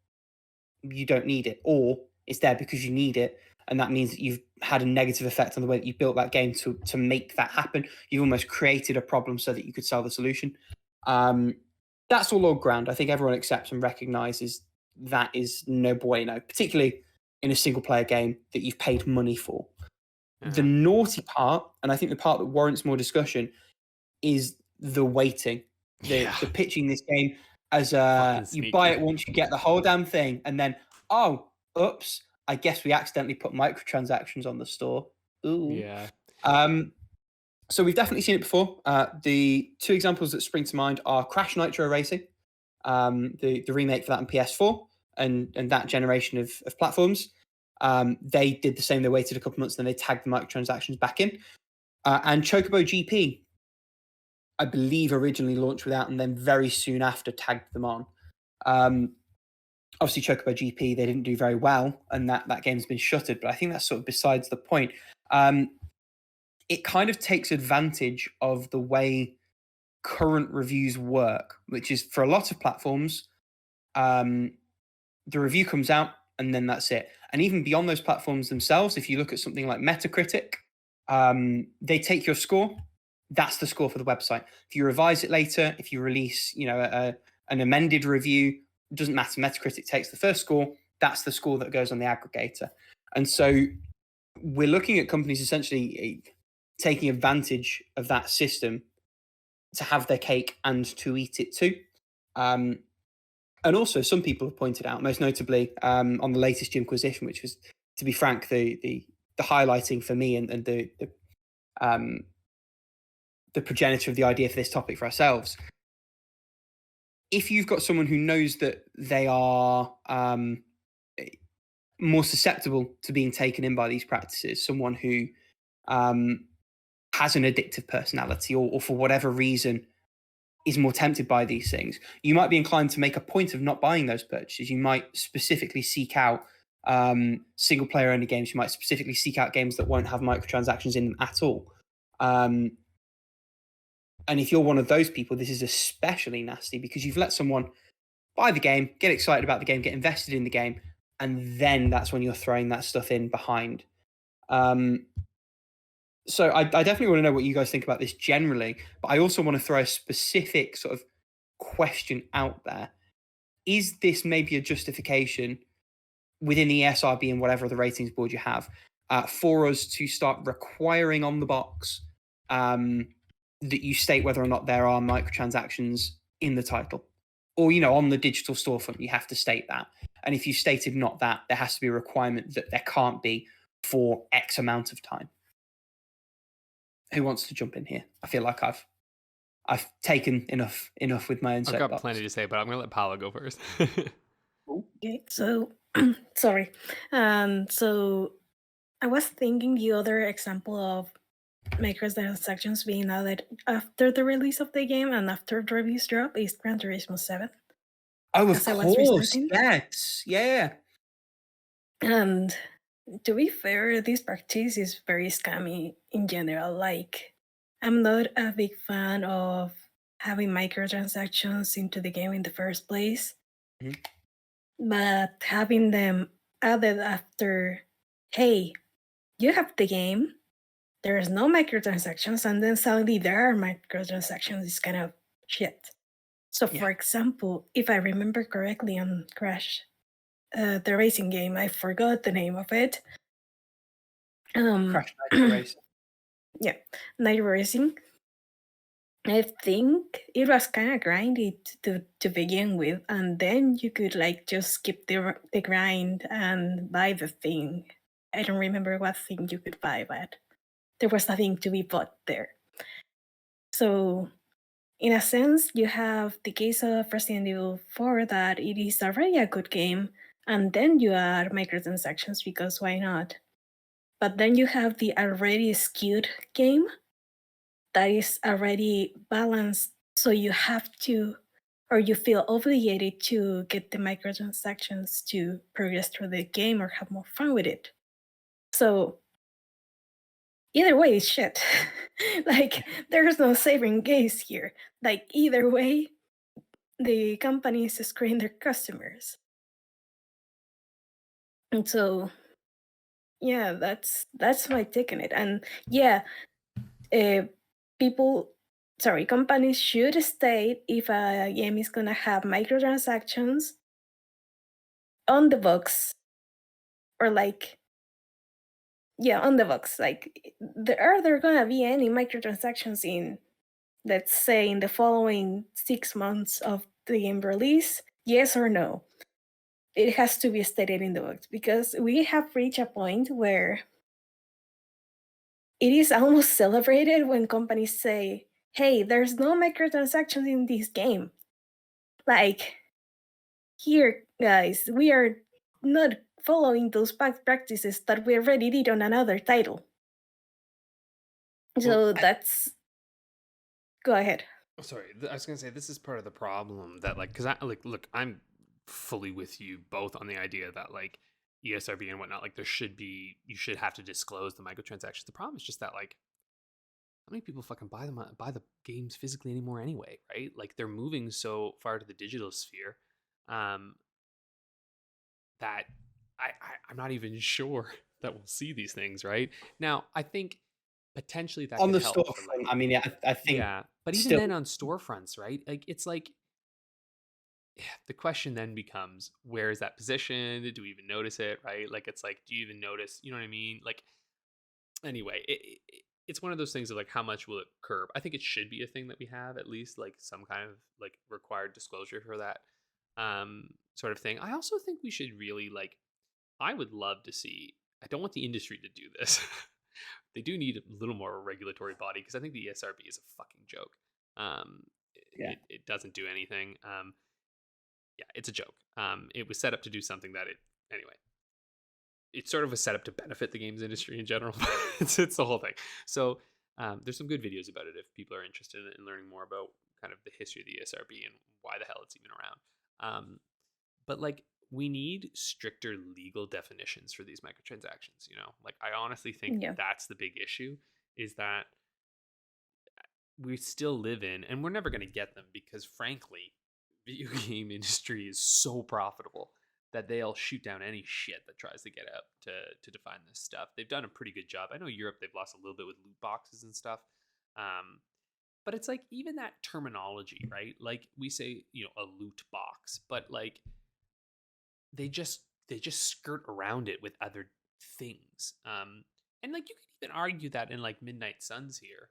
you don't need it, or it's there because you need it, and that means that you've had a negative effect on the way that you built that game to make that happen. You've almost created a problem so that you could sell the solution. That's all log ground. I think everyone accepts and recognizes that is no bueno, particularly in a single player game that you've paid money for. Uh-huh. The naughty part, and I think the part that warrants more discussion, is the waiting. The pitching this game as you buy it once, you get the whole damn thing, and then, oops, I guess we accidentally put microtransactions on the store. Ooh. Yeah. So we've definitely seen it before. The two examples that spring to mind are Crash Nitro Racing, the remake for that on PS4 and that generation of platforms. They did the same. They waited a couple months, then they tagged the microtransactions back in. And Chocobo GP, I believe, originally launched without, and then very soon after tagged them on. Obviously, Chocobo GP, they didn't do very well, and that game's been shuttered. But I think that's sort of besides the point. It kind of takes advantage of the way current reviews work, which is for a lot of platforms, the review comes out and then that's it. And even beyond those platforms themselves, if you look at something like Metacritic, they take your score. That's the score for the website. If you revise it later, if you release, an amended review, it doesn't matter. Metacritic takes the first score. That's the score that goes on the aggregator. And so we're looking at companies essentially taking advantage of that system to have their cake and to eat it too. And also, some people have pointed out, most notably on the latest Gymquisition, which was, to be frank, the highlighting for me and the progenitor of the idea for this topic for ourselves. If you've got someone who knows that they are more susceptible to being taken in by these practices, someone who has an addictive personality or for whatever reason is more tempted by these things, you might be inclined to make a point of not buying those purchases. You might specifically seek out single player only games. You might specifically seek out games that won't have microtransactions in them at all. And if you're one of those people, this is especially nasty because you've let someone buy the game, get excited about the game, get invested in the game, and then that's when you're throwing that stuff in behind. So I definitely want to know what you guys think about this generally, but I also want to throw a specific sort of question out there. Is this maybe a justification within the ESRB and whatever other ratings board you have for us to start requiring on the box that you state whether or not there are microtransactions in the title? Or, on the digital storefront, you have to state that. And if you stated not that, there has to be a requirement that there can't be for X amount of time. Who wants to jump in here? I feel like I've taken enough with my own soapbox. I've got plenty to say, but I'm going to let Paula go first. Okay, so sorry. So I was thinking the other example of microtransactions being added after the release of the game and after the reviews drop is Gran Turismo 7. Oh, of course. Yes. Yeah. And to be fair, this practice is very scammy in general. Like, I'm not a big fan of having microtransactions into the game in the first place. Mm-hmm. But having them added after, hey, you have the game, there's no microtransactions, and then suddenly there are microtransactions is kind of shit. So, for example, if I remember correctly on Crash, the racing game, I forgot the name of it. Crash Nitro Racing. Yeah, Nitro Racing. I think it was kind of grindy to begin with, and then you could just skip the grind and buy the thing. I don't remember what thing you could buy, but there was nothing to be bought there. So, in a sense, you have the case of Resident Evil 4 that it is already a good game, and then you add microtransactions because why not? But then you have the already skewed game that is already balanced, so you have to, or you feel obligated to get the microtransactions to progress through the game or have more fun with it. So either way, it's shit. There's no saving grace here. Either way, the companies screen their customers. And so, yeah, that's my take on it. And yeah, companies should state if a game is gonna have microtransactions on the box, or on the box. Are there gonna be any microtransactions in, let's say, in the following 6 months of the game release? Yes or no? It has to be stated in the box, because we have reached a point where it is almost celebrated when companies say, hey, there's no microtransactions in this game. Like, here, guys, we are not following those bad practices that we already did on another title. So that's... Go ahead. Oh, sorry, I was gonna say this is part of the problem that like, because I like look, I'm fully with you both on the idea that like ESRB and whatnot, like you should have to disclose the microtransactions. The problem is just that like, how many people fucking buy the games physically anymore anyway, right? Like they're moving so far to the digital sphere, that I'm not even sure that we'll see these things right now. I think potentially that On could the help for storefront, like, I mean, I think yeah, but even still then on storefronts, right? Like it's like the question then becomes, where is that positioned? Do we even notice it, right? Like it's like, do you even notice? You know what I mean? Like anyway, it's one of those things of like, how much will it curb? I think it should be a thing that we have at least like some kind of like required disclosure for that sort of thing. I also think we should really like, I would love to see, I don't want the industry to do this. They do need a little more regulatory body because I think the ESRB is a fucking joke. Yeah. It doesn't do anything. Yeah, it's a joke. It was set up to do something that anyway. It sort of was set up to benefit the games industry in general. it's the whole thing. So there's some good videos about it if people are interested in learning more about kind of the history of the ESRB and why the hell it's even around. But like, we need stricter legal definitions for these microtransactions. Like I honestly think that's the big issue, is that we still live in, and we're never going to get them because frankly, video game industry is so profitable that they'll shoot down any shit that tries to get out to define this stuff. They've done a pretty good job. I know Europe, they've lost a little bit with loot boxes and stuff. But it's like, even that terminology, right? Like we say, a loot box, but like they just skirt around it with other things. And like you could even argue that in like Midnight Suns here,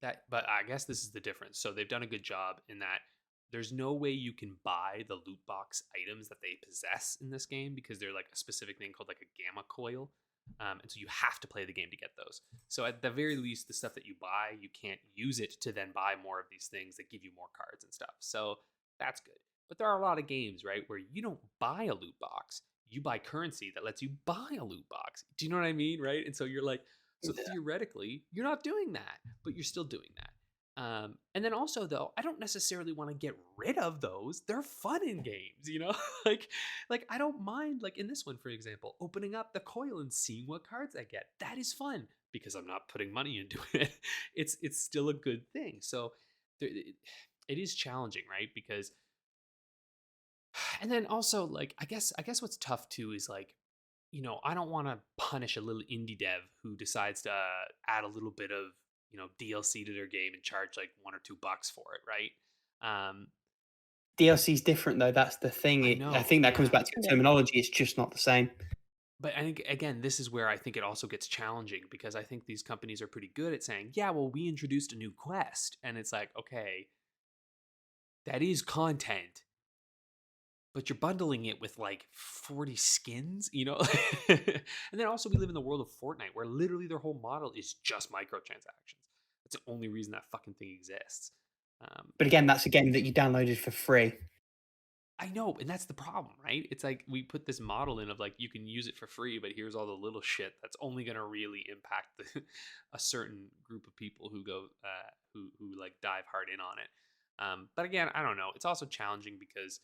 but I guess this is the difference. So they've done a good job in that there's no way you can buy the loot box items that they possess in this game because they're like a specific thing called like a gamma coil. And so you have to play the game to get those. So at the very least, the stuff that you buy, you can't use it to then buy more of these things that give you more cards and stuff. So that's good. But there are a lot of games, right, where you don't buy a loot box. You buy currency that lets you buy a loot box. Do you know what I mean, right? And so you're like, so theoretically, you're not doing that, but you're still doing that. And then also, though, I don't necessarily want to get rid of those. They're fun in games, like I don't mind, like in this one, for example, opening up the coil and seeing what cards I get. That is fun because I'm not putting money into it. It's still a good thing. So it is challenging, right? Because, and then also, like, I guess what's tough too is like, I don't want to punish a little indie dev who decides to add a little bit of, DLC to their game and charge like $1 or $2 for it, right? DLC is different though. That's the thing. I think that comes back to your terminology. It's just not the same. But I think, again, this is where I think it also gets challenging because I think these companies are pretty good at saying, yeah, well, we introduced a new quest. And it's like, okay, that is content, but you're bundling it with like 40 skins, And then also we live in the world of Fortnite where literally their whole model is just microtransactions. That's the only reason that fucking thing exists. But again, that's a game that you downloaded for free. I know, and that's the problem, right? It's like we put this model in of like, you can use it for free, but here's all the little shit that's only going to really impact a certain group of people who go, who like dive hard in on it. But again, I don't know. It's also challenging because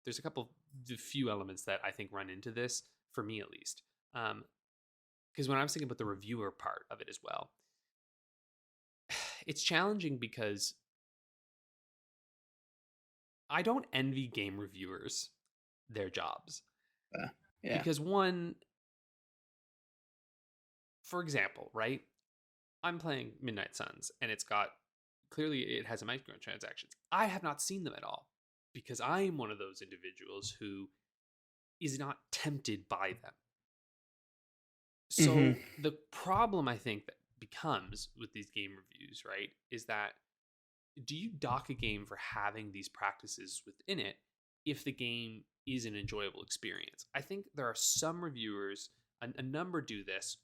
there's the few elements that I think run into this, for me at least. Because when I was thinking about the reviewer part of it as well, it's challenging because I don't envy game reviewers their jobs. Yeah. Because one, for example, right? I'm playing Midnight Suns and it has a microtransactions. I have not seen them at all because I am one of those individuals who is not tempted by them. So the problem I think that becomes with these game reviews, right, is that do you dock a game for having these practices within it if the game is an enjoyable experience? I think there are some reviewers, a number do this.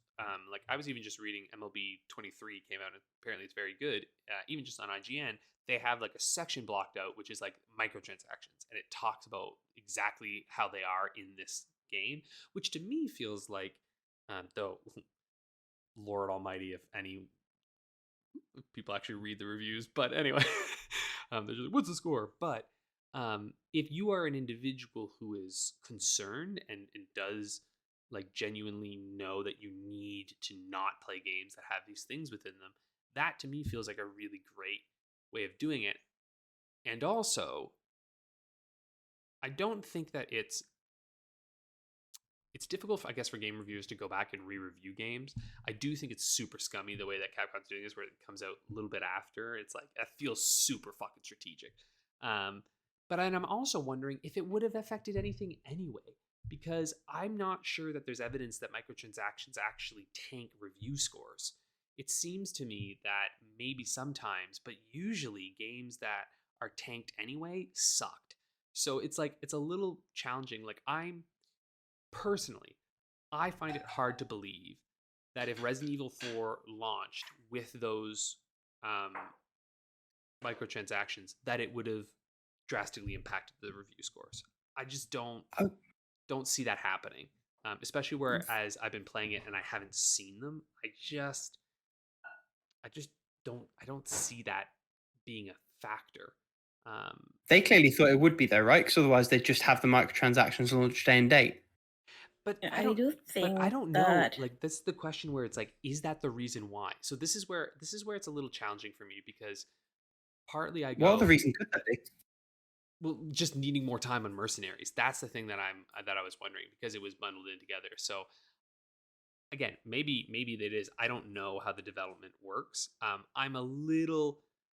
like I was even just reading MLB 23 came out, and apparently it's very good. Even just on IGN, they have like a section blocked out, which is like microtransactions, and it talks about exactly how they are in this game, which to me feels like, though, Lord Almighty, if any people actually read the reviews, but anyway, they're just like, what's the score? But if you are an individual who is concerned and does like genuinely know that you need to not play games that have these things within them, that to me feels like a really great way of doing it. And also, I don't think that it's difficult, I guess, for game reviewers to go back and re-review games. I do think it's super scummy the way that Capcom's doing this, where it comes out a little bit after. It's like, that feels super fucking strategic. But I'm also wondering if it would have affected anything anyway, because I'm not sure that there's evidence that microtransactions actually tank review scores. It seems to me that maybe sometimes, but usually games that are tanked anyway sucked. So it's like, it's a little challenging. Like, personally, I find it hard to believe that if Resident Evil 4 launched with those microtransactions, that it would have drastically impacted the review scores. I just don't see that happening, especially whereas I've been playing it and I haven't seen them. I don't see that being a factor. They clearly thought it would be though, right? Because otherwise they'd just have the microtransactions launch day and date. But I do think I don't know. that Like, this is the question where it's like, is that the reason why? So this is where it's a little challenging for me, because partly I go, What other reason could that be? well, just needing more time on Mercenaries. That's the thing that I was wondering, because it was bundled in together. So again, maybe it is. I don't know how the development works. I'm going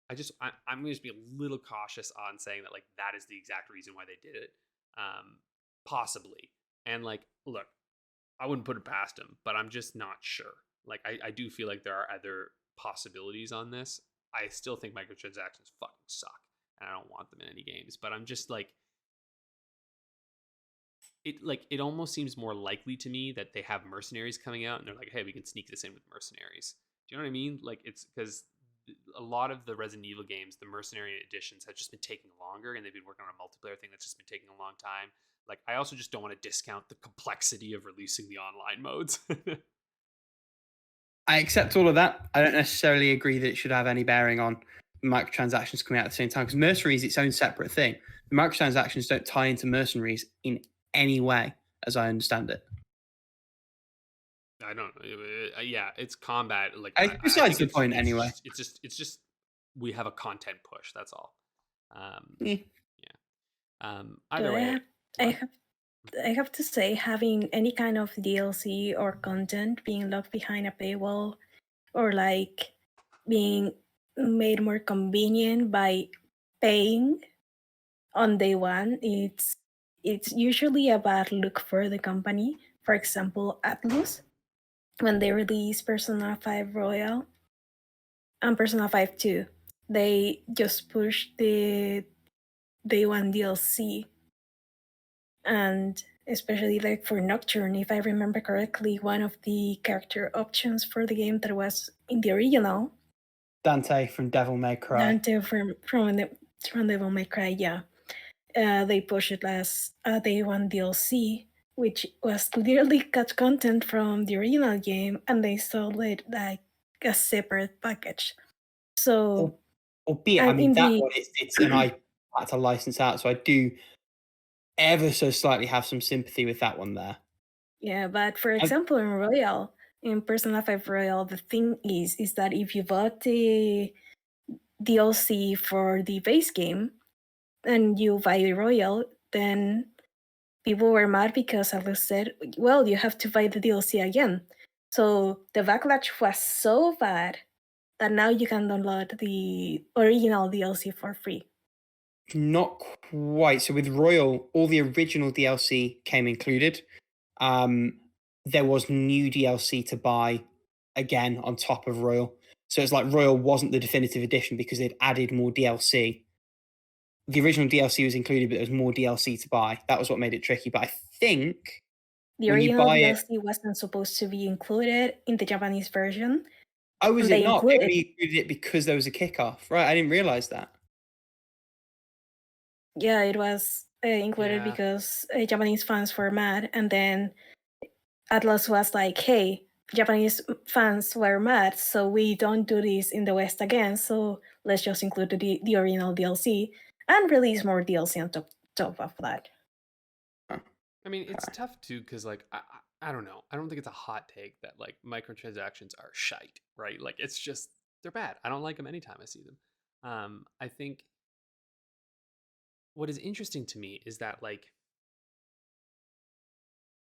to just be a little cautious on saying that like that is the exact reason why they did it. Possibly. And like, look, I wouldn't put it past them, but I'm just not sure. Like, I do feel like there are other possibilities on this. I still think microtransactions fucking suck, and I don't want them in any games. But I'm just like, it almost seems more likely to me that they have Mercenaries coming out, and they're like, hey, we can sneak this in with Mercenaries. Do you know what I mean? Like, it's because a lot of the Resident Evil games, the Mercenary editions, have just been taking longer, and they've been working on a multiplayer thing that's just been taking a long time. Like, I also just don't want to discount the complexity of releasing the online modes. I accept all of that. I don't necessarily agree that it should have any bearing on microtransactions coming out at the same time, because Mercenary is its own separate thing. The microtransactions don't tie into Mercenaries in any way, as I understand it. I don't know. Yeah, it's combat. Like, besides the it's point, anyway. It's just we have a content push. That's all. Yeah. Either way, I have to say, having any kind of DLC or content being locked behind a paywall, or like being made more convenient by paying on day one, it's usually a bad look for the company. For example, Atlus, when they released Persona 5 Royal and Persona 5 2, they just pushed the day one DLC. And especially like for Nocturne, if I remember correctly, one of the character options for the game that was in the original, Dante from Devil May Cry. Dante from Devil May Cry, yeah. They pushed it as a day one DLC, which was clearly cut content from the original game, and they sold it like a separate package. So, albeit, I mean, that one it's an I had to license out, so I do ever so slightly have some sympathy with that one there. Yeah, but for example, in Persona 5 Royal, the thing is that if you bought the DLC for the base game and you buy the Royal, then people were mad because Atlus said, well, you have to buy the DLC again. So the backlash was so bad that now you can download the original DLC for free. Not quite. So with Royal, all the original DLC came included. There was new DLC to buy again on top of Royal. So it's like Royal wasn't the definitive edition because they'd added more DLC. The original DLC was included, but there was more DLC to buy. That was what made it tricky. But I think The when you original buy it. DLC wasn't supposed to be included in the Japanese version, Oh, was and it they not? They included. only included it because there was a kickoff, right? I didn't realize that. Yeah, it was included Yeah. because Japanese fans were mad, and then Atlas was like, "Hey, Japanese fans were mad, so we don't do this in the West again. So let's just include the original DLC and release more DLC on top of that." I mean, it's tough too because like I don't know. I don't think it's a hot take that like microtransactions are shite, right? Like it's just they're bad. I don't like them anytime I see them. I think what is interesting to me is that like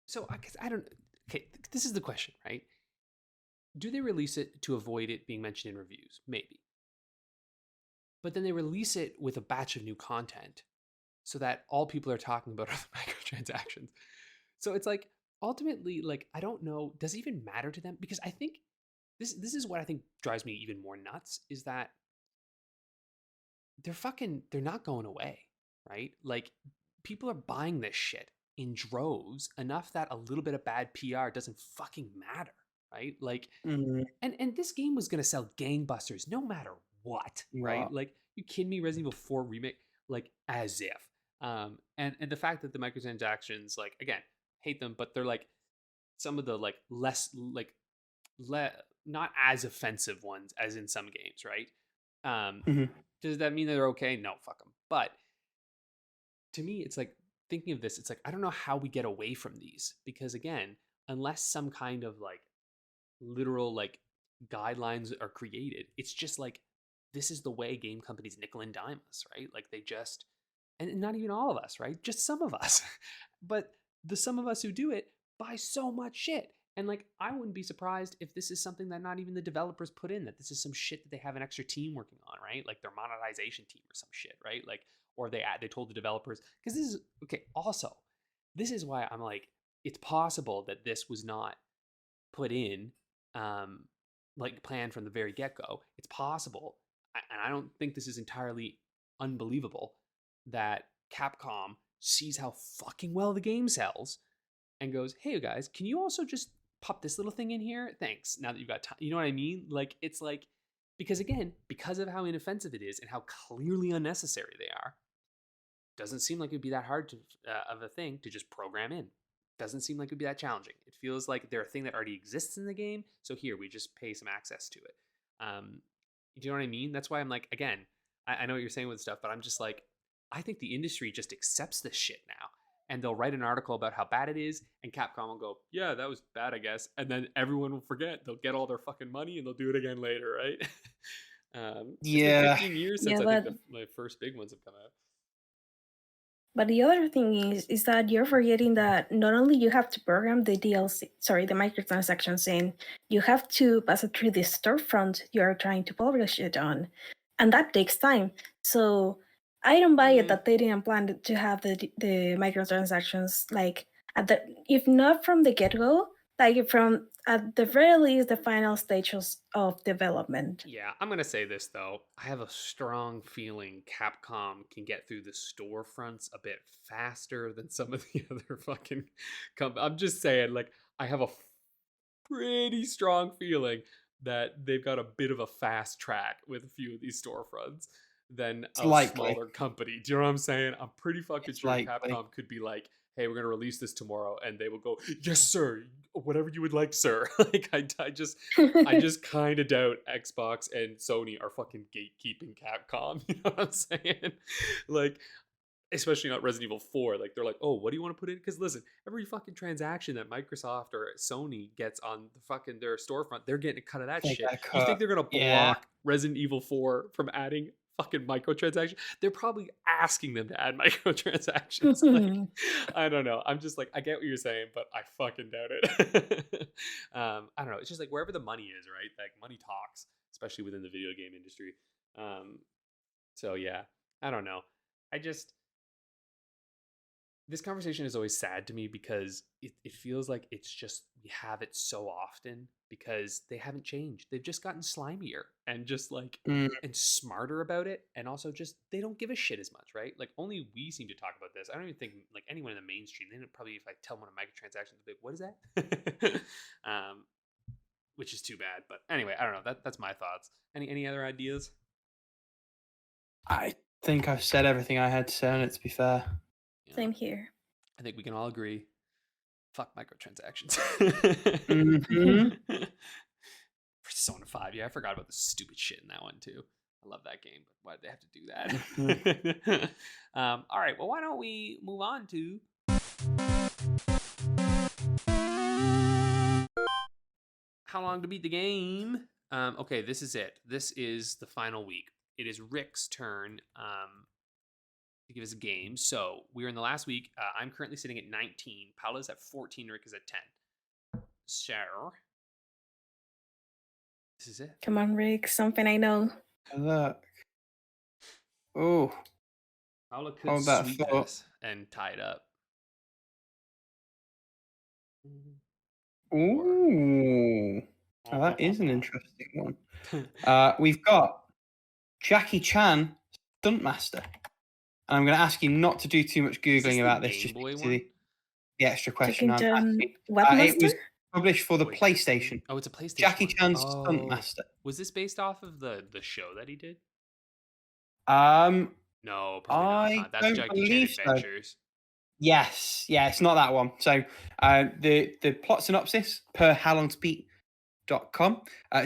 so I guess I don't. Okay, this is the question, right? Do they release it to avoid it being mentioned in reviews? Maybe. But then they release it with a batch of new content so that all people are talking about are the microtransactions. So it's like ultimately, like, I don't know, does it even matter to them? Because I think this is what I think drives me even more nuts is that they're not going away, right? Like people are buying this shit in droves enough that a little bit of bad PR doesn't fucking matter, right? Like and this game was gonna sell gangbusters no matter what, right? Wow. Like, you kidding me? Resident Evil 4 remake, like as if. And the fact that the microtransactions, like again, hate them, but they're like some of the like less like not as offensive ones as in some games, right? Um, Mhm. does that mean they're okay? No, fuck them. But to me, it's like thinking of this, it's like I don't know how we get away from these because again, unless some kind of like literal like guidelines are created. It's just like this is the way game companies nickel and dime us, right? Like they just and not even all of us, right? Just some of us. But the some of us who do it buy so much shit. And like I wouldn't be surprised if this is something that not even the developers put in, that this is some shit that they have an extra team working on, right? Like their monetization team or some shit, right? Like or they told the developers because this is okay, also this is why I'm like it's possible that this was not put in um, like planned from the very get-go. It's possible, and I don't think this is entirely unbelievable, that Capcom sees how fucking well the game sells and goes, hey you guys, can you also just pop this little thing in here? Thanks. Now that you've got time. You know what I mean? Like it's like because again, because of how inoffensive it is and how clearly unnecessary they are, doesn't seem like it'd be that hard to of a thing to just program in. Doesn't seem like it'd be that challenging. It feels like they're a thing that already exists in the game. So here we just pay some access to it. Do you know what I mean? That's why I'm like, again, I know what you're saying with stuff, but I'm just like, I think the industry just accepts this shit now. And they'll write an article about how bad it is, and Capcom will go, yeah, that was bad, I guess. And then everyone will forget. They'll get all their fucking money and they'll do it again later, right? It's been Yeah. 15 years Yeah, since I but think the first big ones have come out. But the other thing is that you're forgetting that not only you have to program the the microtransactions in, you have to pass it through the storefront you're trying to publish it on, and that takes time. So I don't buy it that they didn't plan to have the microtransactions like if not from the get go, like from at the very least the final stages of development. Yeah, I'm gonna say this though. I have a strong feeling Capcom can get through the storefronts a bit faster than some of the other fucking I'm just saying, like, I have a pretty strong feeling that they've got a bit of a fast track with a few of these storefronts than It's a likely. smaller company. Do you know what I'm saying? I'm pretty fucking It's sure likely. Capcom could be like, hey, we're gonna release this tomorrow, and they will go, yes, sir, whatever you would like, sir. Like I just kind of doubt Xbox and Sony are fucking gatekeeping Capcom. You know what I'm saying? Like, especially not Resident Evil 4. Like, they're like, oh, what do you want to put in? Because listen, every fucking transaction that Microsoft or Sony gets on the fucking their storefront, they're getting a cut of that They shit. got You think cut. they're gonna Yeah. block Resident Evil 4 from adding fucking microtransactions? They're probably asking them to add microtransactions. Like, I don't know. I'm just like, I get what you're saying, but I fucking doubt it. I don't know. It's just like wherever the money is, right? Like money talks, especially within the video game industry. So yeah, I don't know. I just this conversation is always sad to me because it feels like it's just we have it so often because they haven't changed. They've just gotten slimier and just like Mm. and smarter about it, and also just they don't give a shit as much, right? Like only we seem to talk about this. I don't even think like anyone in the mainstream. They don't probably if I tell them what a microtransaction, they'll be like, "What is that?" Which is too bad. But anyway, I don't know. That's my thoughts. Any other ideas? I think I've said everything I had to say on it, to be fair. Yeah. Same here. I think we can all agree. Fuck microtransactions. Mm-hmm. Persona 5. Yeah, I forgot about the stupid shit in that one too. I love that game, but why did they have to do that? All right, well, why don't we move on to how long to beat the game? Okay, this is it. This is the final week. It is Rick's turn to give us a game. So we're in the last week. I'm currently sitting at 19. Paula's at 14. Rick is at 10. So this is it. Come on, Rick. Something I know. Look. Oh. Paula could Hold that sweep thought. this and tie it up. Ooh. Oh, that is an interesting one. We've got Jackie Chan, Stuntmaster. And I'm going to ask you not to do too much Googling about this, just Boy to one? the extra question I'm Jackie Chan asking. what It master? was published for the Wait. PlayStation. Oh, it's a PlayStation. Jackie one. Chan's Oh. Stuntmaster. Was this based off of the show that he did? No, probably I not. That's don't Jackie Chan believe so. Adventures. Yes, yeah, it's not that one. So the plot synopsis per howlongtobeat.com.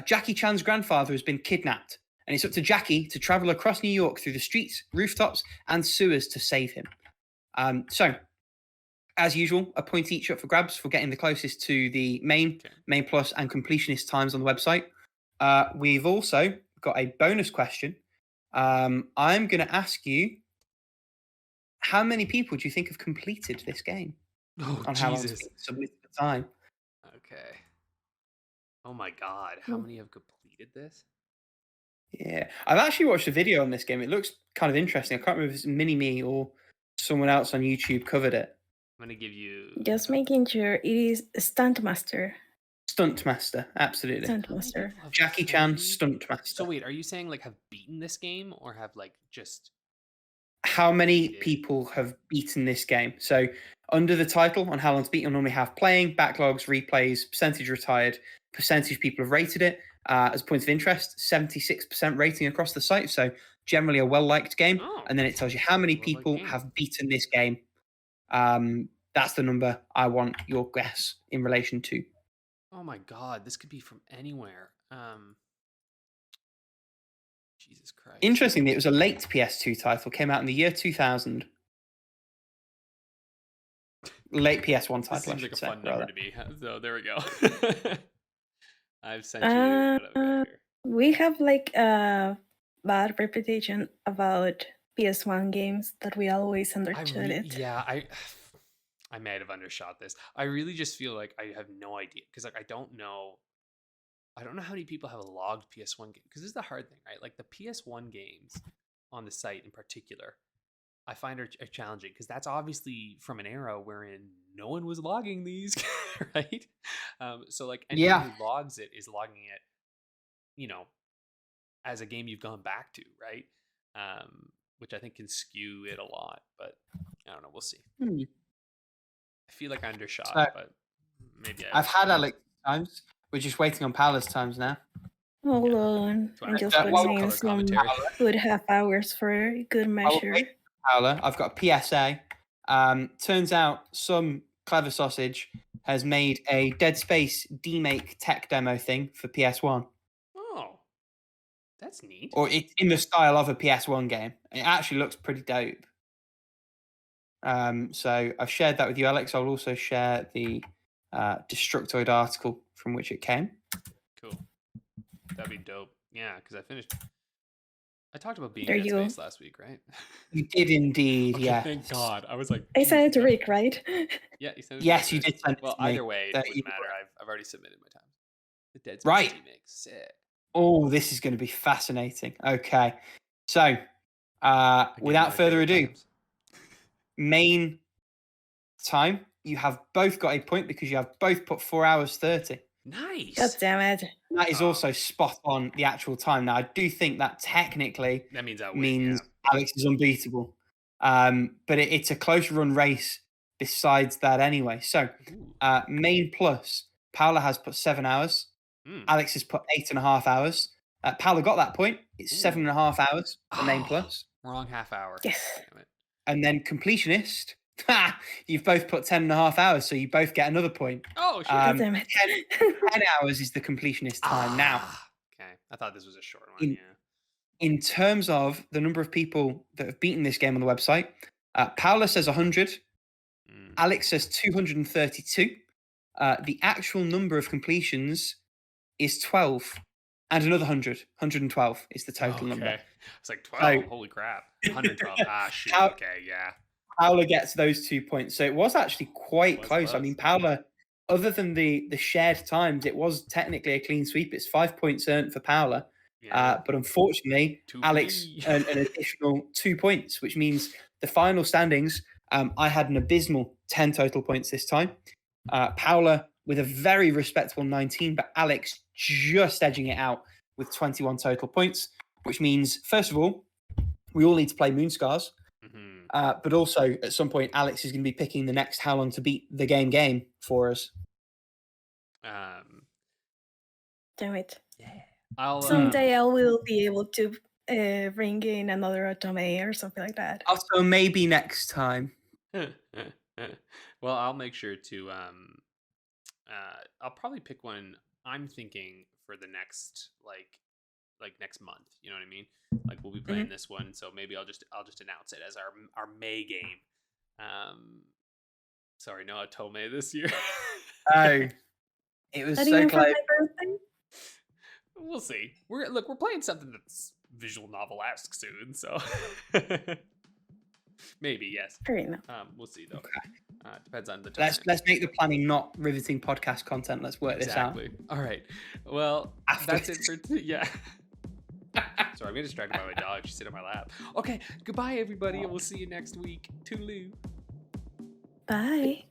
Jackie Chan's grandfather has been kidnapped, and it's up to Jackie to travel across New York through the streets, rooftops, and sewers to save him. So, as usual, a point each up for grabs for getting the closest to the main plus, and completionist times on the website. We've also got a bonus question. I'm going to ask you, how many people do you think have completed this game? Oh, on how long Jesus. to submit the time? Okay. Oh, my God. How many have completed this? Yeah, I've actually watched a video on this game. It looks kind of interesting. I can't remember if it's Mini-Me or someone else on YouTube covered it. I'm going to give you... Just making sure it is Stuntmaster. Stuntmaster, absolutely. Stuntmaster. Jackie Chan, Stuntmaster. So wait, are you saying like have beaten this game or have like just... How many people have beaten this game? So under the title on How Long to Beat, you'll normally have playing, backlogs, replays, percentage retired, percentage people have rated it. As points of interest, 76% rating across the site. So generally a well-liked game. Oh, and then it tells you how many people have beaten this game. That's the number I want your guess in relation to. Oh my God, this could be from anywhere. Jesus Christ. Interestingly, it was a late PS2 title, came out in the year 2000. Late PS1 title. This seems like a fun number to me. So there we go. I've sent you what I've got here. We have like a bad reputation about PS1 games that we always understood it. Yeah, I might have undershot this. I really just feel like I have no idea because like I don't know how many people have a logged PS1 game because this is the hard thing, right? Like the PS1 games on the site in particular, I find are challenging because that's obviously from an era wherein no one was logging these, right? So like anyone who logs it is logging it, you know, as a game you've gone back to, right? Which I think can skew it a lot, but I don't know. We'll see. I feel like I undershot, but maybe I've had Alex times. We're just waiting on Paula's times now. Hold on. I'm just putting some good half hours for good measure. Paula, I've got a PSA. Turns out some clever sausage has made a Dead Space demake tech demo thing for PS1. Oh, that's neat. Or it's in the style of a PS1 game. It actually looks pretty dope. So I've shared that with you, Alex. I'll also share the Destructoid article from which it came. Cool. That'd be dope. Yeah, because I talked about being Dead Space last week, right? You did indeed, yeah. Thank God. I was like... I sent it to Rick, right? Yeah, you sent it yes, you did send it to me. Well, either way, it wouldn't matter. I've already submitted my time. The Dead Space right. remake. Sick. Oh, this is going to be fascinating. Okay. So, without further ado, main time, you have both got a point because you have both put 4 hours 30. Nice. God damn it. That is also spot on the actual time. Now, I do think that technically That means I win. means Alex is unbeatable. But it's a close run race besides that anyway. So, main plus, Paula has put 7 hours. Alex has put 8.5 hours. Paula got that point. It's 7.5 hours for main plus. Wrong half hour. Yes. Damn it. And then completionist, you've both put 10.5 hours, so you both get another point. Oh, shit. God damn it. 10 hours is the completionist time. Now, Okay. I thought this was a short one. in terms of the number of people that have beaten this game on the website, Paula says 100. Alex says 232. The actual number of completions is 12. And another 100. 112 is the total number. It's like 12. Holy crap. 112. Shoot. Okay, yeah. Paula gets those 2 points. So it was actually quite close. I mean, Paula, other than the shared times, it was technically a clean sweep. It's 5 points earned for Paula. Yeah. But unfortunately, Alex earned an additional 2 points, which means the final standings, I had an abysmal 10 total points this time. Paula with a very respectable 19, but Alex just edging it out with 21 total points, which means, first of all, we all need to play Moonscars. But also, at some point, Alex is going to be picking the next How Long to Beat the Game for us. Damn it. Yeah. Someday I will be able to bring in another Otome or something like that. Also, maybe next time. Well, I'll make sure to I'll probably pick one I'm thinking for the next like next month, you know what I mean? Like we'll be playing this one, so maybe I'll just announce it as our May game. Sorry, no Otome this year. Oh, it was Not so even for close. my birthday? We'll see. We're playing something that's visual novel-esque soon, so maybe yes. Fair enough. We'll see though. Depends on the time. Let's make the planning not riveting podcast content. Let's work this out. All right. Well, that's it for yeah. Sorry, I'm getting distracted by my dog. She's sitting on my lap. Okay, goodbye everybody, and we'll see you next week. Toodaloo. Bye.